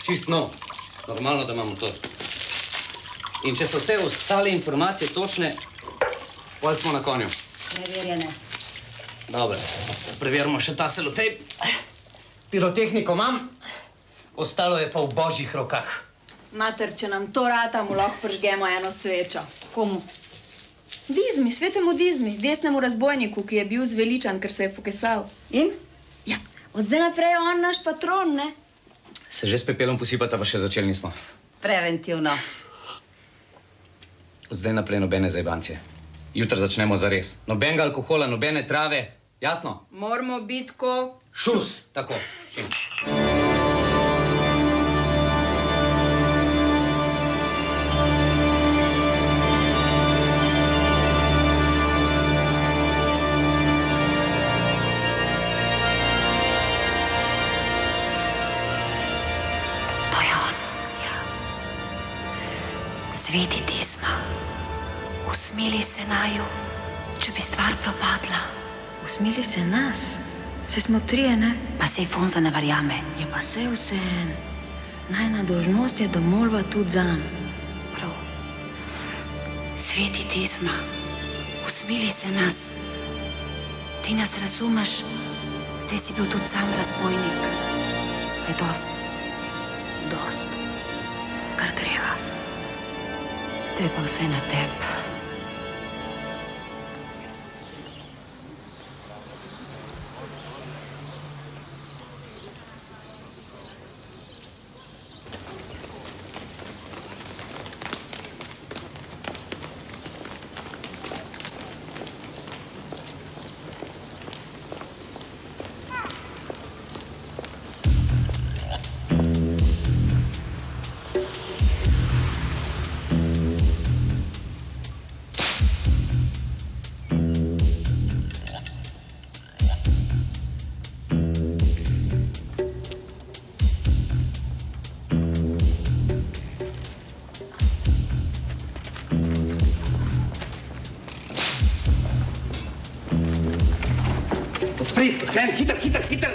Čist nov. Normalno, da ima motor. In če so vse ostale informacije točne, potem smo na konju. Preverjene. Dobre, preverimo še ta selotejp. Pirotehniko imam, ostalo je pa v božjih rokah. Mater, če nam to rata, mu lahko prižgemo eno svečo. Komu? Dizmi, svetemu Dizmi, desnemu razbojniku, ki je bil zveličan, ker se je pokesal. In? Ja, od zdaj naprej je on naš patron, ne? Se že s pepelom posipata, pa še začeli nismo. Preventivno. Od zdaj naprej nobene zajebancije. Jutri začnemo zares. Nobenega alkohola, nobene trave. Jasno? Moramo biti ko... Šus! Tako. Čim. To je on. Ja. Sveti Dizma. Usmili se naju, če bi stvar propadla. Usmili se nas. Se smo trije, ne? Pa sej Fonza ne verjame. Je pa sej vseen. Najna dolžnost je, da molva tudi zanj. Prav. Sveti Dizma, usmili se nas. Ti nas razumeš, zdaj si bil tudi sam razbojnik. Je dost. Dost. Kar greva. Zdaj pa vse na tebi. Odkleni, hiter, hiter, hiter!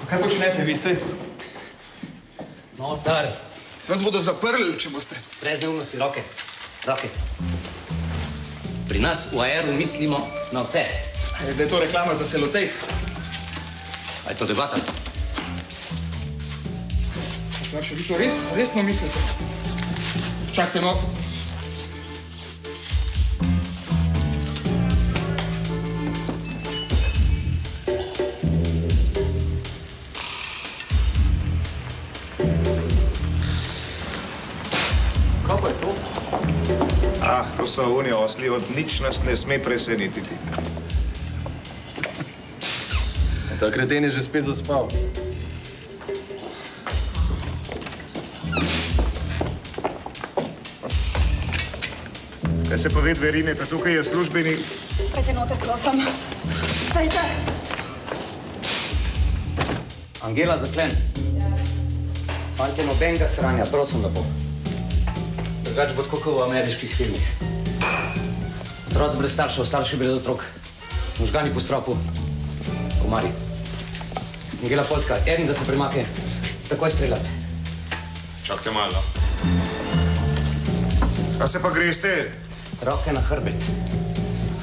Kaj počnete vi, sej? Notar. Se vas bodo zaprli, če boste. Brez neumnosti, roke. Roke. Pri nas v AR-u mislimo na vse. Je zdaj to reklama za selotejp? A je to debata? Starši, vi to resno mislite? Čakajte, no. Kaj pa je to? To so oni osli, od nič nas ne sme presenetiti. Ta kreten je že spet zaspal. Kaj se poved, Verine, ta tukaj je službeni... Pejte noter, prosim. Pejte. Angela, zaklen. Fantje, nobenega sranja, prosim lepo. Drugač bo tako kot v ameriških filmih. Otroci brez staršev, starši brez otrok. Možgani po stropu. Komari. Angela Poljka, eden, da se premakne. Takoj streljati. Čakajte malo. A se pa greste? Roke na hrbet.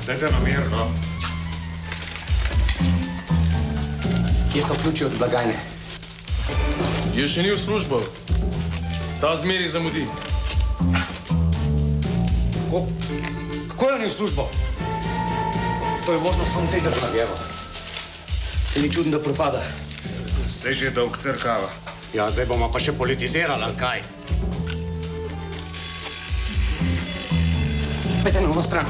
Dajte na mir, no. Kje so ključi od blagajne? Je še ni v službo. Ta zmeri zamudi. Kako je ni v službo? To je možno samo tej državi, evo. Se ni čudno, da propada. Se že dolg crkava. Ja, zdaj bomo pa še politizirali, ali kaj? Pejte na ono stran.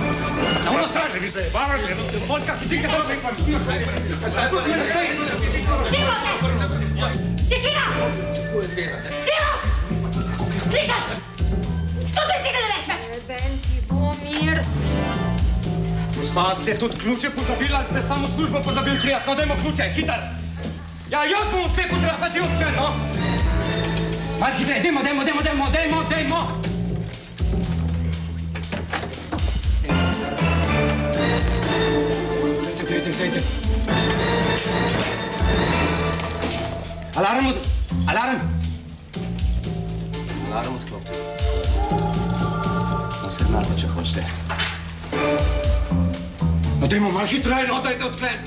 Na ono stran! Se vi se bavate? Poljka, ti kaj dobro nekaj. Tišina! Tiho! Slišaš? To bez tega ne reč več! Venti, Bomir! Gospa, ste tudi ključe pozabili, ali ste samo službo pozabili prijat? No, dajmo ključe, hitar! Ja, jaz bom vse potrafati odkrat, no! Markice, dajmo! Dajte. Alarm! Alarm odklopite. No, se znate, če hočete. No, dajmo malo hitreje, no, dajte odklet.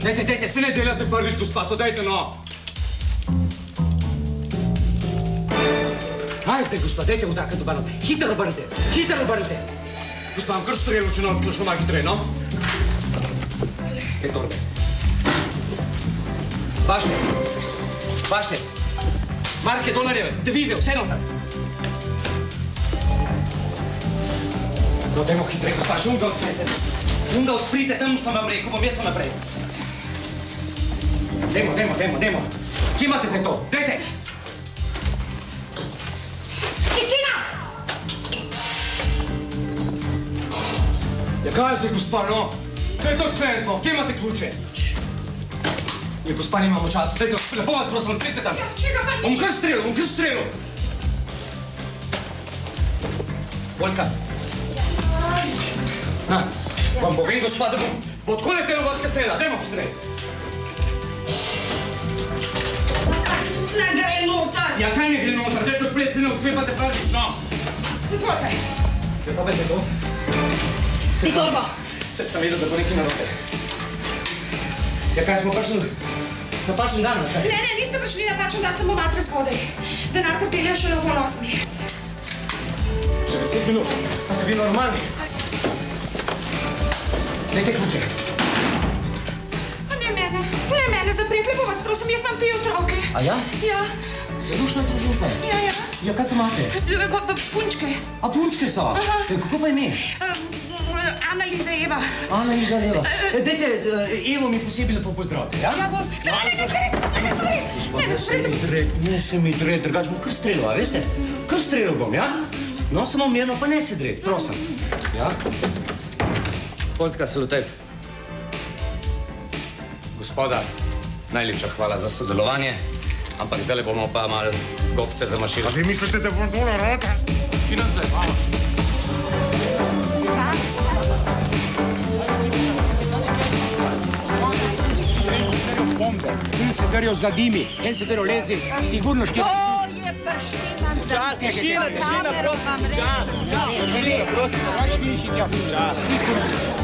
Dajte, se ne delate prvič, gospa, to dajte, no. Kaj zdaj, gospa, dajte vdakati obano. Hitro obrnite. Gospa, vam kar strelo, če nam ključno malo hitreje, no. Te torbe. Bašte. Marke dolarjeve, devize, vse noter. No, dajmo hitreje, gospa, še unda odprite. Unda odprite, tam sem vam rekel, bom mesto naprej. Dajmo. Kje imate zdaj to? Dajte! Tišina! Ja, kaj zdaj, gospa, no? Dajte odklenito, kje imate ključe? Ja, gospa, nimamo časa, dajte, lepo vas prosim, odprite tam. Čega pa ni? Bom kar strelil. Poljka. Na, vam povem, gospa, da bo tako letelo vas, kaj strela, dajmo hitreje. Ne gre noter! Ja, kaj ne gre noter? Dajte odpreti, se ne odklepate prvič, no. Izvolite. Če pa veste to? Ti torba. Sem vedel, da bo nekaj narobe. Ja, kaj smo prišli napačen dan, ali kaj? Ne, niste prišli napačen dan, samo matre zgodaj. Denar popelja šele v 8. Še 10 minut. A ste vi normalni? Dajte ključe. Ne mene, zaprete, lepo vas prosim, jaz imam 3 otroke. A ja? Ja. Zadušna družinca? Ja. Ja, kaj pa imate? Punčke. A punčke so? Kako pa ime? Analiza Eva. Analiza Eva. Dajte, Evo mi posebej lepo pozdravite, ja? Ja bom. Ne se mi dret, drugač bom kar strelil, a veste? Kar strelil bom, ja? No, samo mirno, pa ne se dret, prosim. Ja? Poljka, salutaj. Gospoda, najlepša hvala za sodelovanje, ampak zdaj bomo pa malo gobce zamašili. A vi mislite, da bom to naroka? Ki nas zdaj, malo. In se verijo zadimi, en se verijo lezi, sigurno štiri. To je pršina za Tišina, prosim. Tišina, prosim. Sigurno.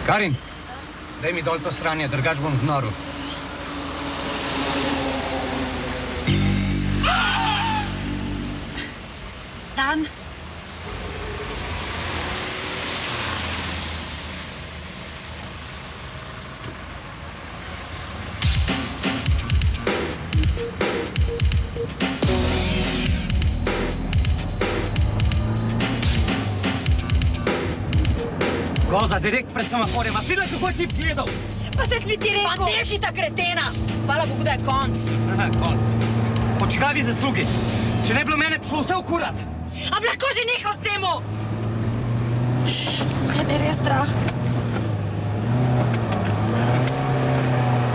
Karin, daj mi dol to sranje, drugač bom znoril. Dan. Goza, direkt pred semaforjem, a si le kako ti gledal? Pa se smi ti rekel! Pa neši ta kretena! Hvala Bogu, da je konc. Aha, konc. Po čigavi zaslugi. Če ne bilo mene, bi šlo vse v kurat. A bi lahko že nehal s temu? Mene je res strah.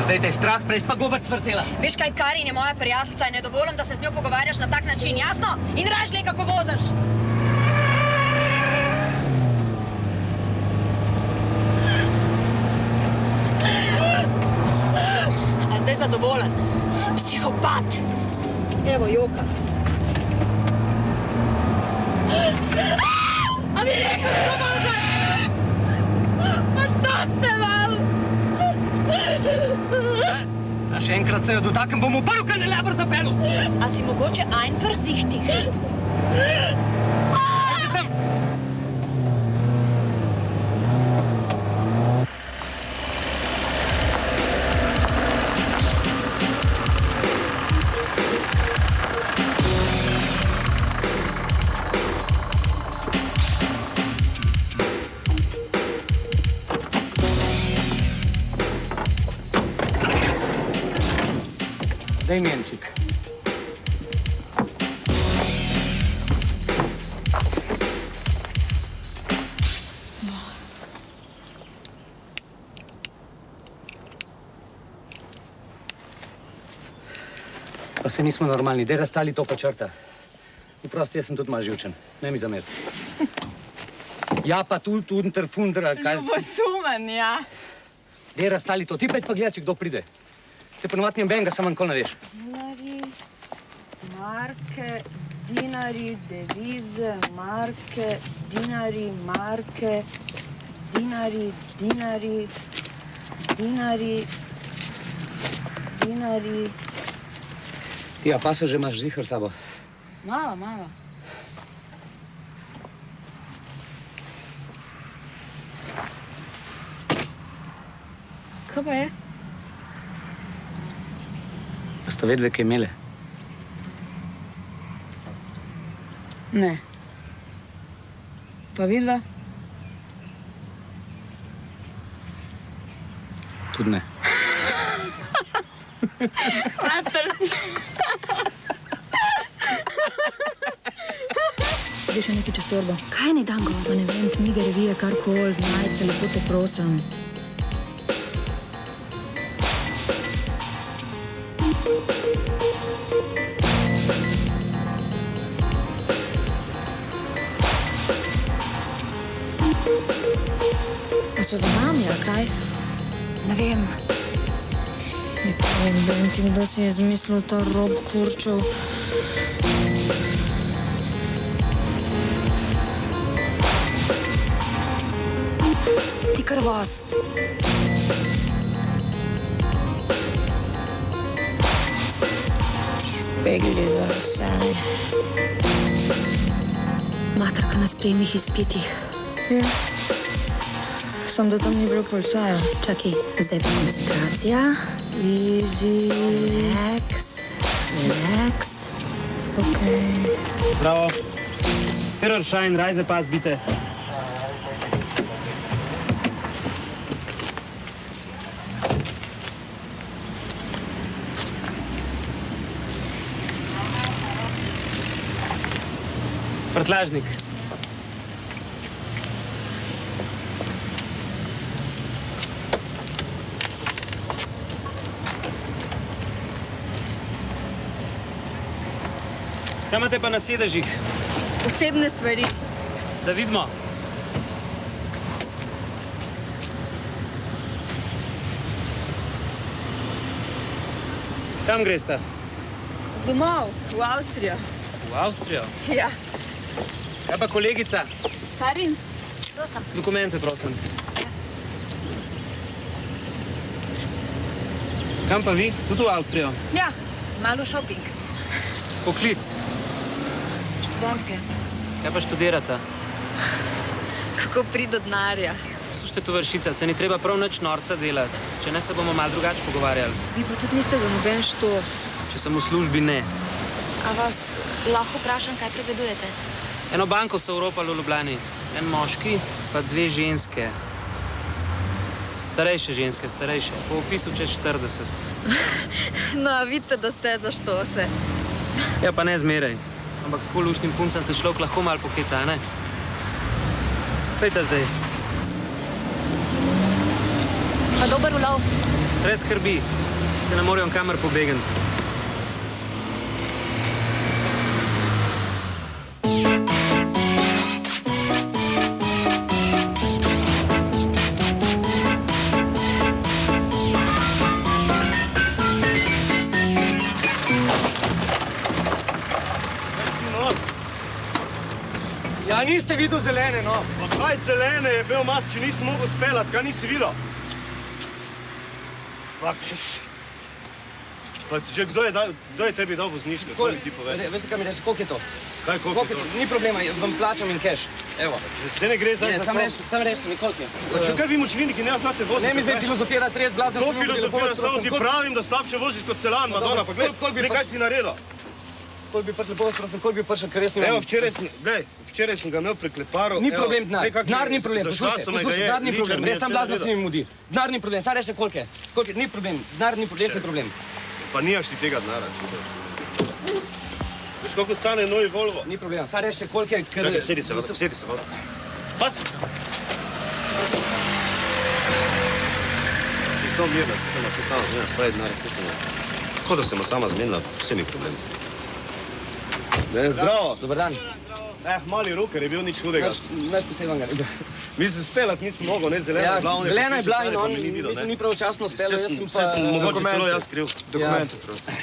Zdaj te je strah, prej pa gobec vrtela. Veš kaj, Karin je moja prijateljica in ne dovolim, da se z njo pogovarjaš na tak način, jasno? In raž le, kako vozaš. A zdaj zadovoljen? Psihopat! Evo, joka. A mi rekel, pomagaj! Pa to ste vam! Zdaj še enkrat se jo dotaknem, bom uprl kandelabr za pelu. A si mogoče ein vorsichtig? Si sem. Daj mjenčik. Pa se nismo normalni, daj razstali to pa črta. Vprosti, jaz sem tudi malo živčen, ne mi zameriti. Ja, pa tudi unter funder, kaj... Ljubosumen, ja. Daj razstali to, ti pa gledaj, če kdo pride. Se ponovati njem ga, samo nikoli ne veš. Dinari, marke, dinari, devize, marke, dinari, marke, dinari, dinari, dinari, dinari. Ti, a paso že imaš zihar s sabo? Malo. Kaj pa je? A sta vedve kaj imele? Ne. Pa vidva? Tudi ne. Gdje še nekaj čez torbo? Kaj ne dan gor? Pa ne vem, knjige, revije, karkoli, znajce, lepo te prosim. Pa so za nami, a kaj? Ne vem. Ne vem ti, kdo si je izmislil ta rob kurčev. Ti kar vas. Špegli za vse. Materka na sprejemnih izpitih. Ja. Sam da tam ni bilo policaja. Čakaj, zdaj pa koncentracija. Easy. Relax. Ok. Bravo. Führerschein, Reisepass, bitte. Prtljažnik. Kaj imate pa na sedežih? Osebne stvari. Da vidimo. Kam gresta? Domov, v Avstrijo. V Avstrijo? Ja. Kaj pa kolegica? Karin? Prosim. Dokumente, prosim. Kam pa vi? Tudi v Avstrijo? Ja, malo šoping. Poklic. Študentke. Kaj pa študirata? Kako priti do denarja? Slušajte, tovršica, se ni treba prav nič norca delati. Če ne, se bomo malo drugače pogovarjali. Vi pa tudi niste za noben štos. Če sem v službi, ne. A vas lahko vprašam, kaj pregledujete? Eno banko so Evropali v Ljubljani. En moški, pa 2 ženske. Starejše ženske, starejše. Po opisu čez 40. No, vidite, da ste za štose. Ja, pa ne zmeraj. Ampak s tako luštnim puncem se človek lahko malo pokeca, ne? Pejte zdaj. Pa dober ulov. Brez skrbi. Se ne morajo kamer pobegniti. Ja, niste videl zelene, no. Pa kaj zelene je bil mas, če nisem mogel speljati, kaj nisi videl? Pa, že kdo je tebi dal vozniško, to mi ti povedi? Veste, kaj mi reči, koliko je to? Kaj, koliko je to? Ni problema, vam plačam in cash. Evo. Se ne gre zdaj za to? Sam reči mi, koliko je? Pa če kaj vi močviniki ne znate voziti? Ne mi zdaj filozofirati, res blazno. To filozofira, samo ti pravim, da slabše voziš kot celan, Madonna, pa gled, kaj si naredil? Koliko bi pa lepo vas prosim, koliko bi pa še, ker res nimam... Evo, včeraj sem ga imel prekleparal. Ni problem denar, denar ni problem, poslušajte, denar ni problem, ne sam blazno se mi mudi. Denar ni problem, sad rešte koliko je, ni problem, denar ni problem, res ni problem. Pa nijaš ti tega denara, če veš, koliko stane novi Volvo? Ni problema, sad rešte koliko je, ker... Čakaj, sedi se, voda. Pas! Ti samo mirna, se sama zmenila, spravi denar, se sama. Tako da se sama zmenila, vse ni problem. Ne, zdravo. Dobar dan. Mali Ruker je bil nič hudega. Naš posebnega. Mislim, spelat nisem mogel, ne, zelena je bila. Zelena je bila in on, mislim, ni pravočasno spela, jaz sem pa... Vse sem mogoče celo jaz kriv. Dokumente, prosim.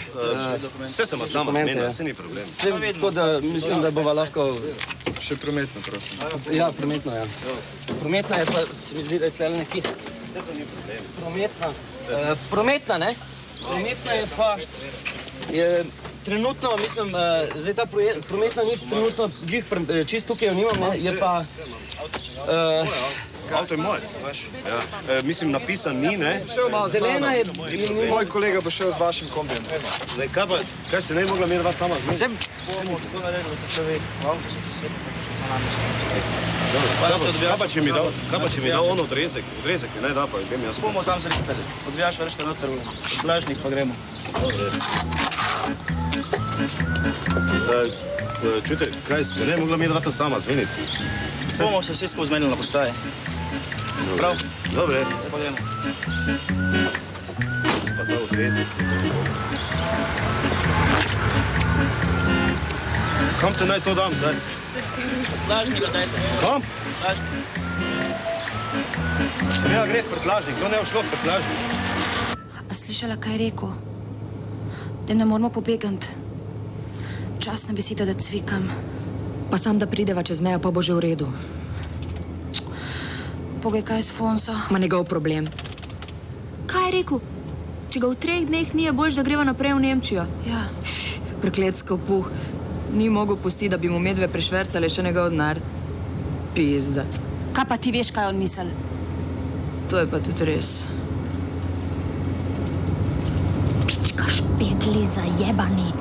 Vse sem sama zmenila, vse ni problem. Vse tako, da mislim, da bova lahko... Še prometno, prosim. Ja, prometno, ja. Prometna je pa, se mi zdi, da je tle neki... Vse to ni problem. Prometna. Prometna, ne? Prometna je pa... Trenutno, mislim, zdaj ta prometna ni trenutno čist tukaj jo nimam, ne, je pa... Avto je moj, veš. Mislim, napisan ni, ne? Zelena je... Moj kolega bo šel z vašim kombijem. Kaj se ne bi mogla mi dva sama zmeniti? Sem... Bomo tako naredili, da še ve, v avto se ti svetu, tako še za nami. Kaj pa če mi dal on odrezek mi naj da, pa grem jaz. Bomo tam se rekli, odvijaš vršte noter v blažnik, pa gremo. Čujte, kaj se ne bi mogla mi dva ta sama zmeniti? Bomo se vsi skozi zmenili na postaji. Prav? Dobre. Zdaj pa gremo. Pa ta odrezek. Kam te naj to dam zdaj? Lažnik, dajte. Kam? Če ne gre v prtlažnik, to ne bo šlo v prtlažnik. A slišala, kaj je rekel? Da ne moramo pobegniti. Časna beseda, da cvikam. Pa sam, da prideva čez mejo, pa bo že v redu. Pogaj, kaj s Fonso? Ma njegov problem. Kaj je rekel? Če ga v 3 dneh ni, je boljš, da greva naprej v Nemčijo. Ja. Prekletsko puh. Ni mogel pustiti, da bi mu medve prešvercale še njegov denar. Pizda. Kaj pa ti veš, kaj on misli? To je pa tudi res. Pička špetli zajebani.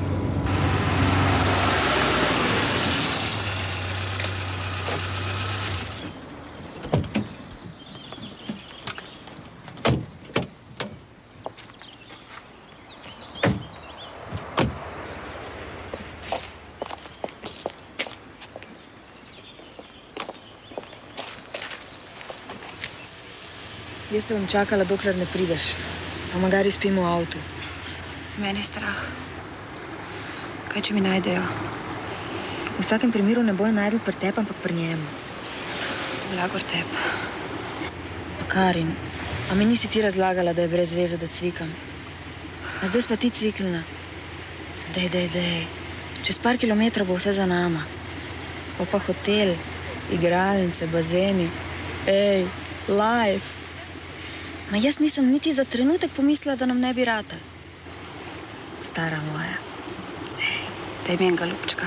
Jaz te bom čakala, dokler ne prideš. Pa magari spimo v avtu. Mene je strah. Kaj, če mi najdejo? V vsakem primeru ne bojo najdel pri tebi, ampak pri njemu. Blagor teb. Pa Karin, a mi nisi ti razlagala, da je brez veze, da cvikam? A zdaj pa ti cviklina? Dej. Čez par kilometrov bo vse za nama. Pa hotel, igralnice, bazeni. Ej, life. Ma jaz nisem niti za trenutek pomislila, da nam ne bi ratal. Stara moja. Daj mi enega ljubčka.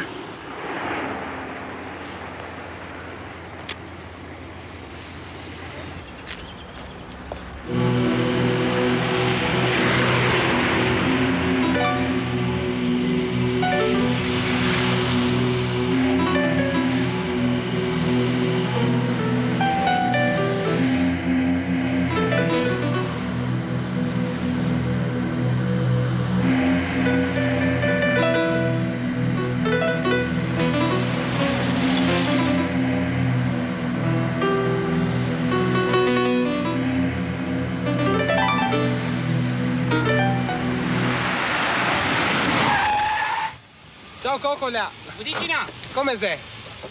Ciao Coccola! Budicina! Come sei?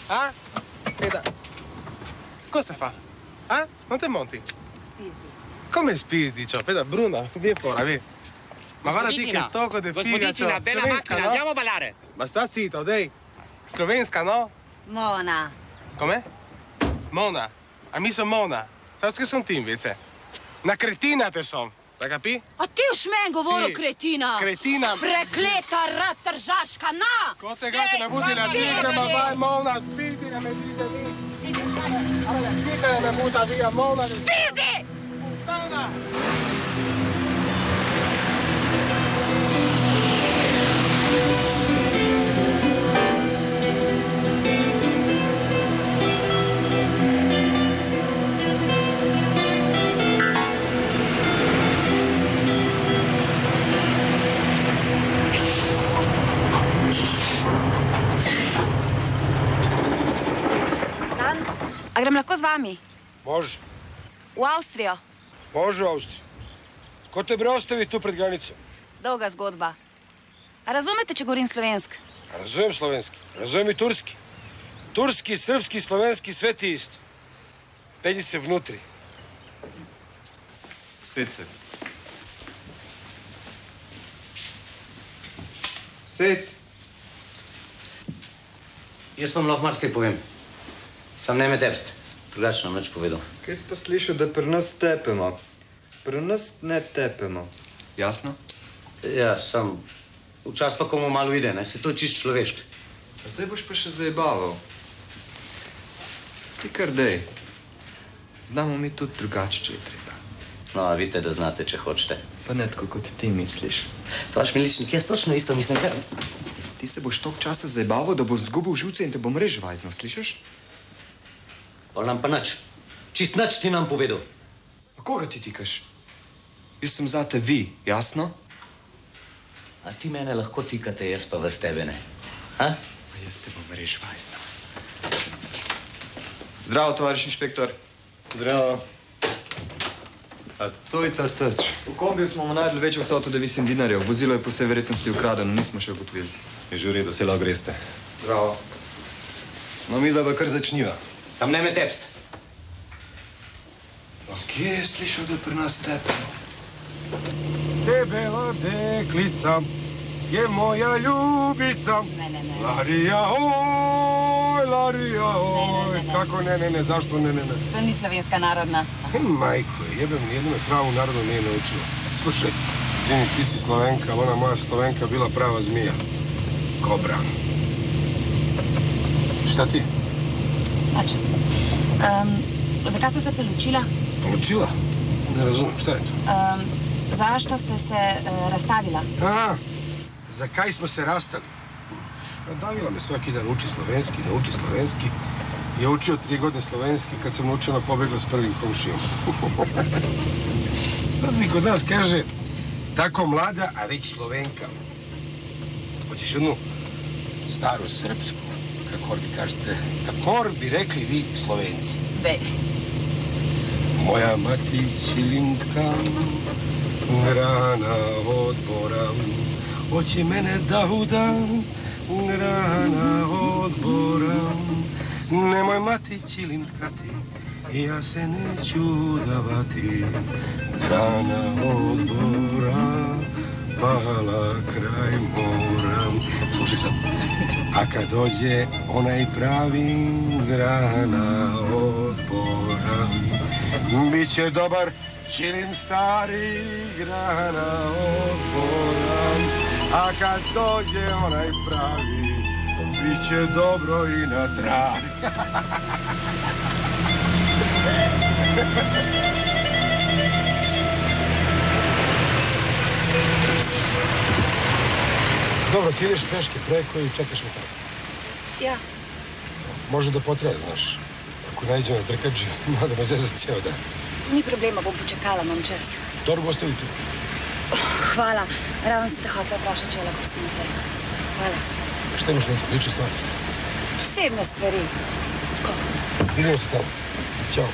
Ah? Veda. Cosa fa? Ah? Non te monti? Spizdi. Come spizdi, ciò? Veda, Bruna, vieni fuori, vieni. Ma guarda ti che tocco di figa, Gospodičina, bella macchina, andiamo a ballare! Ma sta zitto, dai! Slovenska, no? Mona. Come? Mona. A mi sono Mona. Sai che sono ti invece? Una cretina te son, da capi? A ti už meni govoril, kretina? Kretina. Prekleta ratržaška, na! Ko tega te ne budi na cigre, ma vai, Mona, spizdi, ne me dice vi. Allora, cigre ne buta via, Mona. Spizdi! Puttana! A grem lahko z vami? Može. V Avstrijo? Može v Avstrijo. Ko te bre ostavi tu pred granico? Dolga zgodba. A razumete, če govorim slovensk? Razumem slovenski, razumem i turski. Turski, srpski, slovenski, sve ti isto. Pedi se vnutri. Sedi se. Sedi. Jaz vam lahko marsikaj povem. Sam ne me tepst. Drugače nam nič povedal. Kaj si pa slišal, da pri nas tepemo? Pri nas ne tepemo. Jasno? Ja, sam včas pa komu malo ide, ne? Se to je čist človeško. Zdaj boš pa še zajebaval. Ti kar dej. Znamo mi tudi drugače, če je treba. No, a vidite, da znate, če hočete. Pa ne tako, kot ti misliš. Vaš miličnik, jaz točno isto mislim, kaj... Ti se boš toliko časa zajebaval, da boš zgubil živce in te bom res žvajznil, slišiš? Pa nam pa nič. Čist nič ti nam povedal. A koga ti tikaš? Jaz sem zate vi, jasno? A ti mene lahko tikate, jaz pa vas tebe ne. Ha? A jaz te bom res žvajznil. Zdravo, tovariš inšpektor. Zdravo. A to je ta teč. V kombiju smo mu najdli večjo vsoto 9 dinarjev. Vozilo je po vsej verjetnosti ukradeno, nismo še ugotovili. Je že v redu, se lahko greste. Zdravo. No, mi da pa kar začniva. Sam ne me tepst. A kje je slišal, da pri nas tepemo? Debela deklica je moja ljubica. Ne. Larija, oj, Larija, oj. Kako ne, zašto ne? To ni slovenska narodna. Majko, jebem, nijedno me pravu narodno nije naučila. Slušaj, izvini, ti si Slovenka, ona moja Slovenka bila prava zmija. Kobra. Šta ti? Pač. Zakaj ste se preločila? Polučila? Ne razumem, šta je to? Zašto ste se razstavila? A, zakaj smo se rastali? Davila me svaki dan uči slovenski. Je učio 3 godine slovenski, kad sam naučila pobegla s prvim komšijom. To se kod nas kaže, tako mlada, a već Slovenka. Hoćeš jednu staru srpsku, kako vi kažete, kako bi rekli vi Slovenci? Be. Moja mati Ćilintka, rana odbora, hoće mene da uda, rana odbora. Nemoj mati Ćilintkati, ja se neću davati, grana odbora, pala kraj mora. Slušaj sad, a kad dođe onaj pravi grana odbora, biće dobar čilim stari igra na odboram, a kad dođe onaj pravi, bit će dobro i na travi. Dobro, ti ideš peške preko i čekaš me tamo. Ja. Može da potraje, znaš. Ako najde na trkađe, mada me zezat ceo dan. Ni problema, bom počakala, imam čas. Torbu ostavi tu. Hvala. Ravno sem te hotela vprašati, če lahko pustim te. Hvala. Šta imaš unutra? Lične stvari? Posebne stvari. Tako. Vidimo se tamo. Ćao.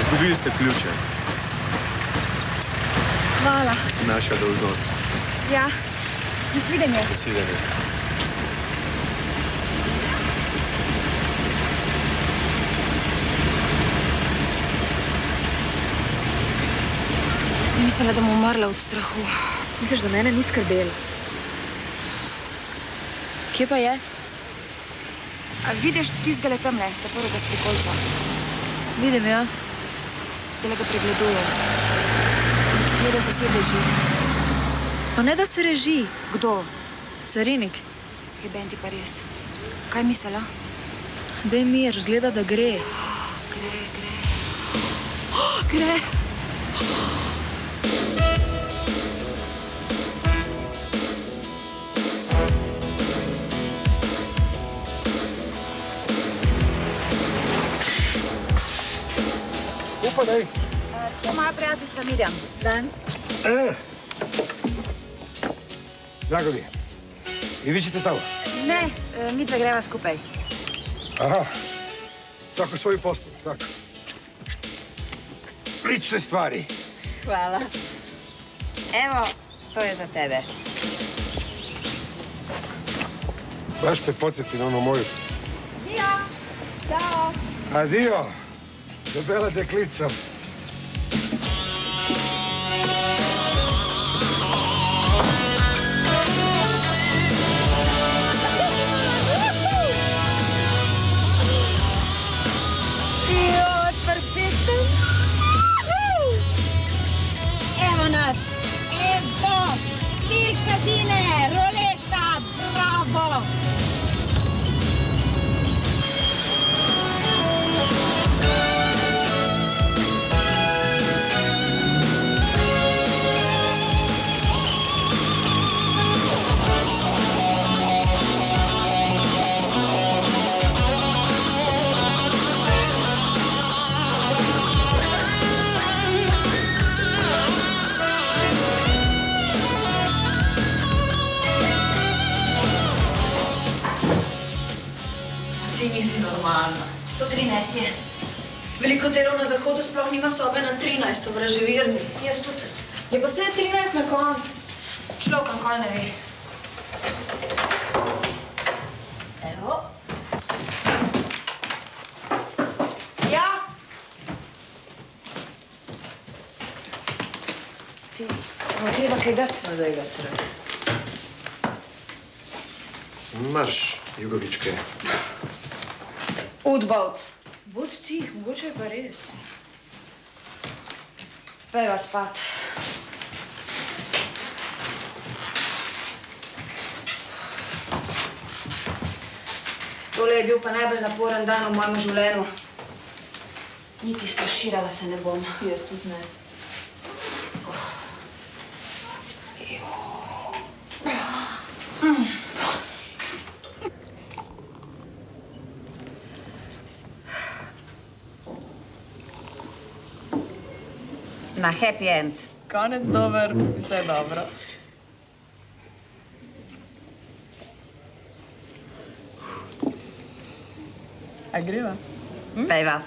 Izgubili ste ključe. Hvala. Naša dolžnost. Ja. Nasvidenje. Nasvidenje. Sem mislila, da bom umrla od strahu. Misliš, da mene ni skrbelo? Kje pa je? A vidiš tistega tamle, ta prvega s prikolca? Vidim, ja. Zdaj ga pregleduje. Gleda za sebe reži. Pa ne da se reži. Kdo? Carinik. Jeben ti pa res. Kaj mislila? Daj mir, zgleda, da gre. Gre. Gre. Upadaj. To moja prijateljica Mirjam. Dan. Drago mi je. I vi ćete tamo? Ne, mi dve greva skupaj. Aha. Svako svoju poslu, tako. Lične stvari. Hvala. Evo, to je za tebe. Baš me podsjeti na ono moju. Adio. Ćao. Adio. Debela deklica. Evo nas. Evo. Stil kazine. Roleta. Bravo. Ti nisi normalna. 113 je. Veliko telov na zahodu sploh nima sobe na 13, so vraževirni. Jaz tudi. Je pa vse 13 na koncu. Človek nikoli ne ve. Evo. Ja? Ti, bo treba kaj dati? No, daj ga sred. Marš, Jugovičke. Udbovc. Bud tih, mogoče je pa res. Pojva spat. Tole je bil pa najbolj naporen dan v mojem življenju. Niti straširala se ne bom. Jaz tudi ne. Na happy end. Konec dober, vse dobro. A greva? Pejva.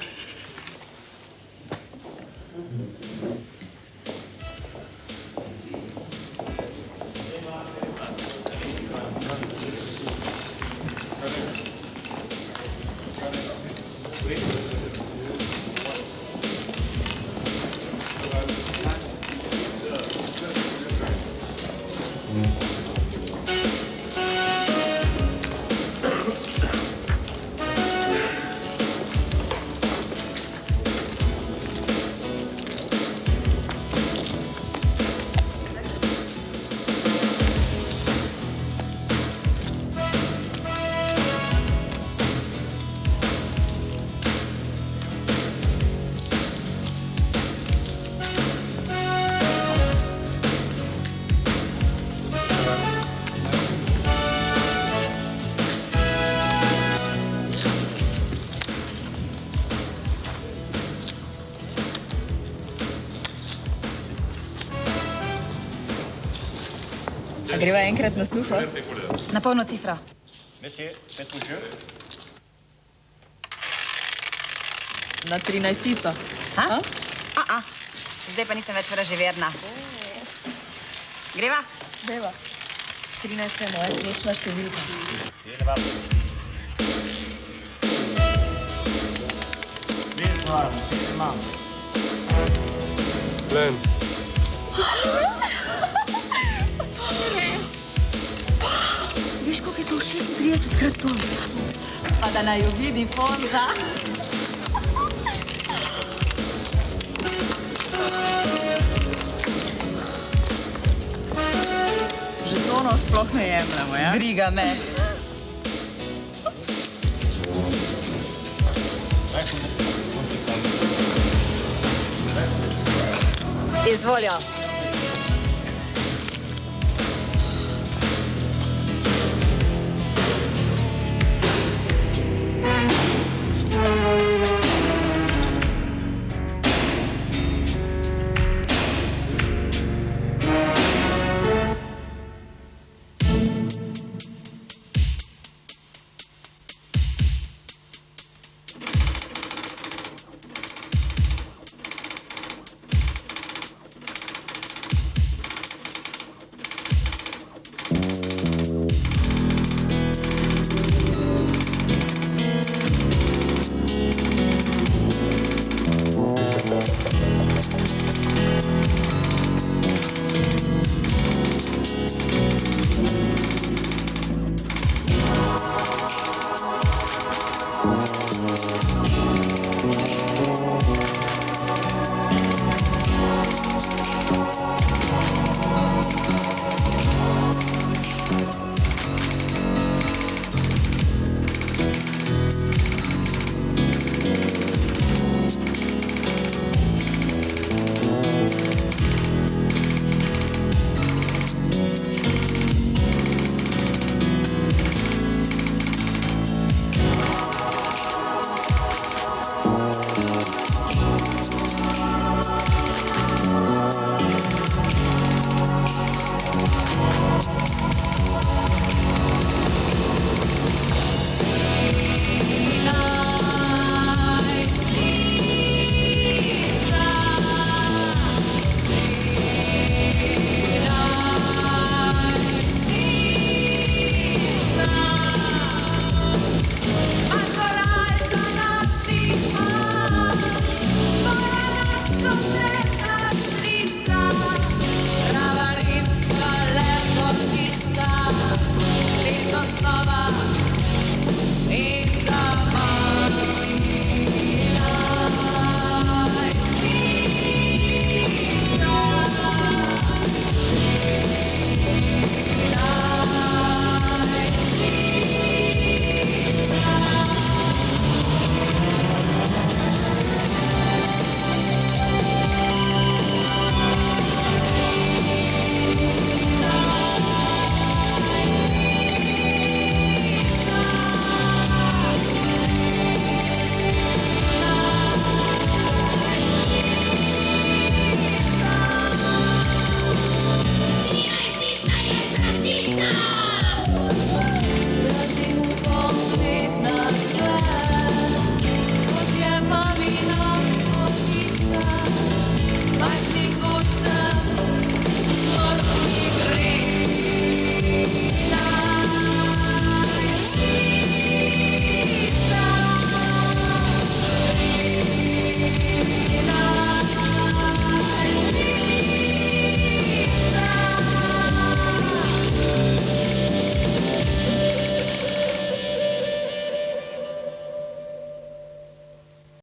A greva enkrat na suho? Na polno cifro. Na 13-tico. Ha? Zdaj pa nisem več vraževerna. Greva? Greva. 13 je moja srečna številka. Len. Res? Viš, koliko je to 36 krat toliko? Pa da naj jo vidi Fonda. Žetonov sploh ne jemljamo, ja? Briga me. Izvoljo.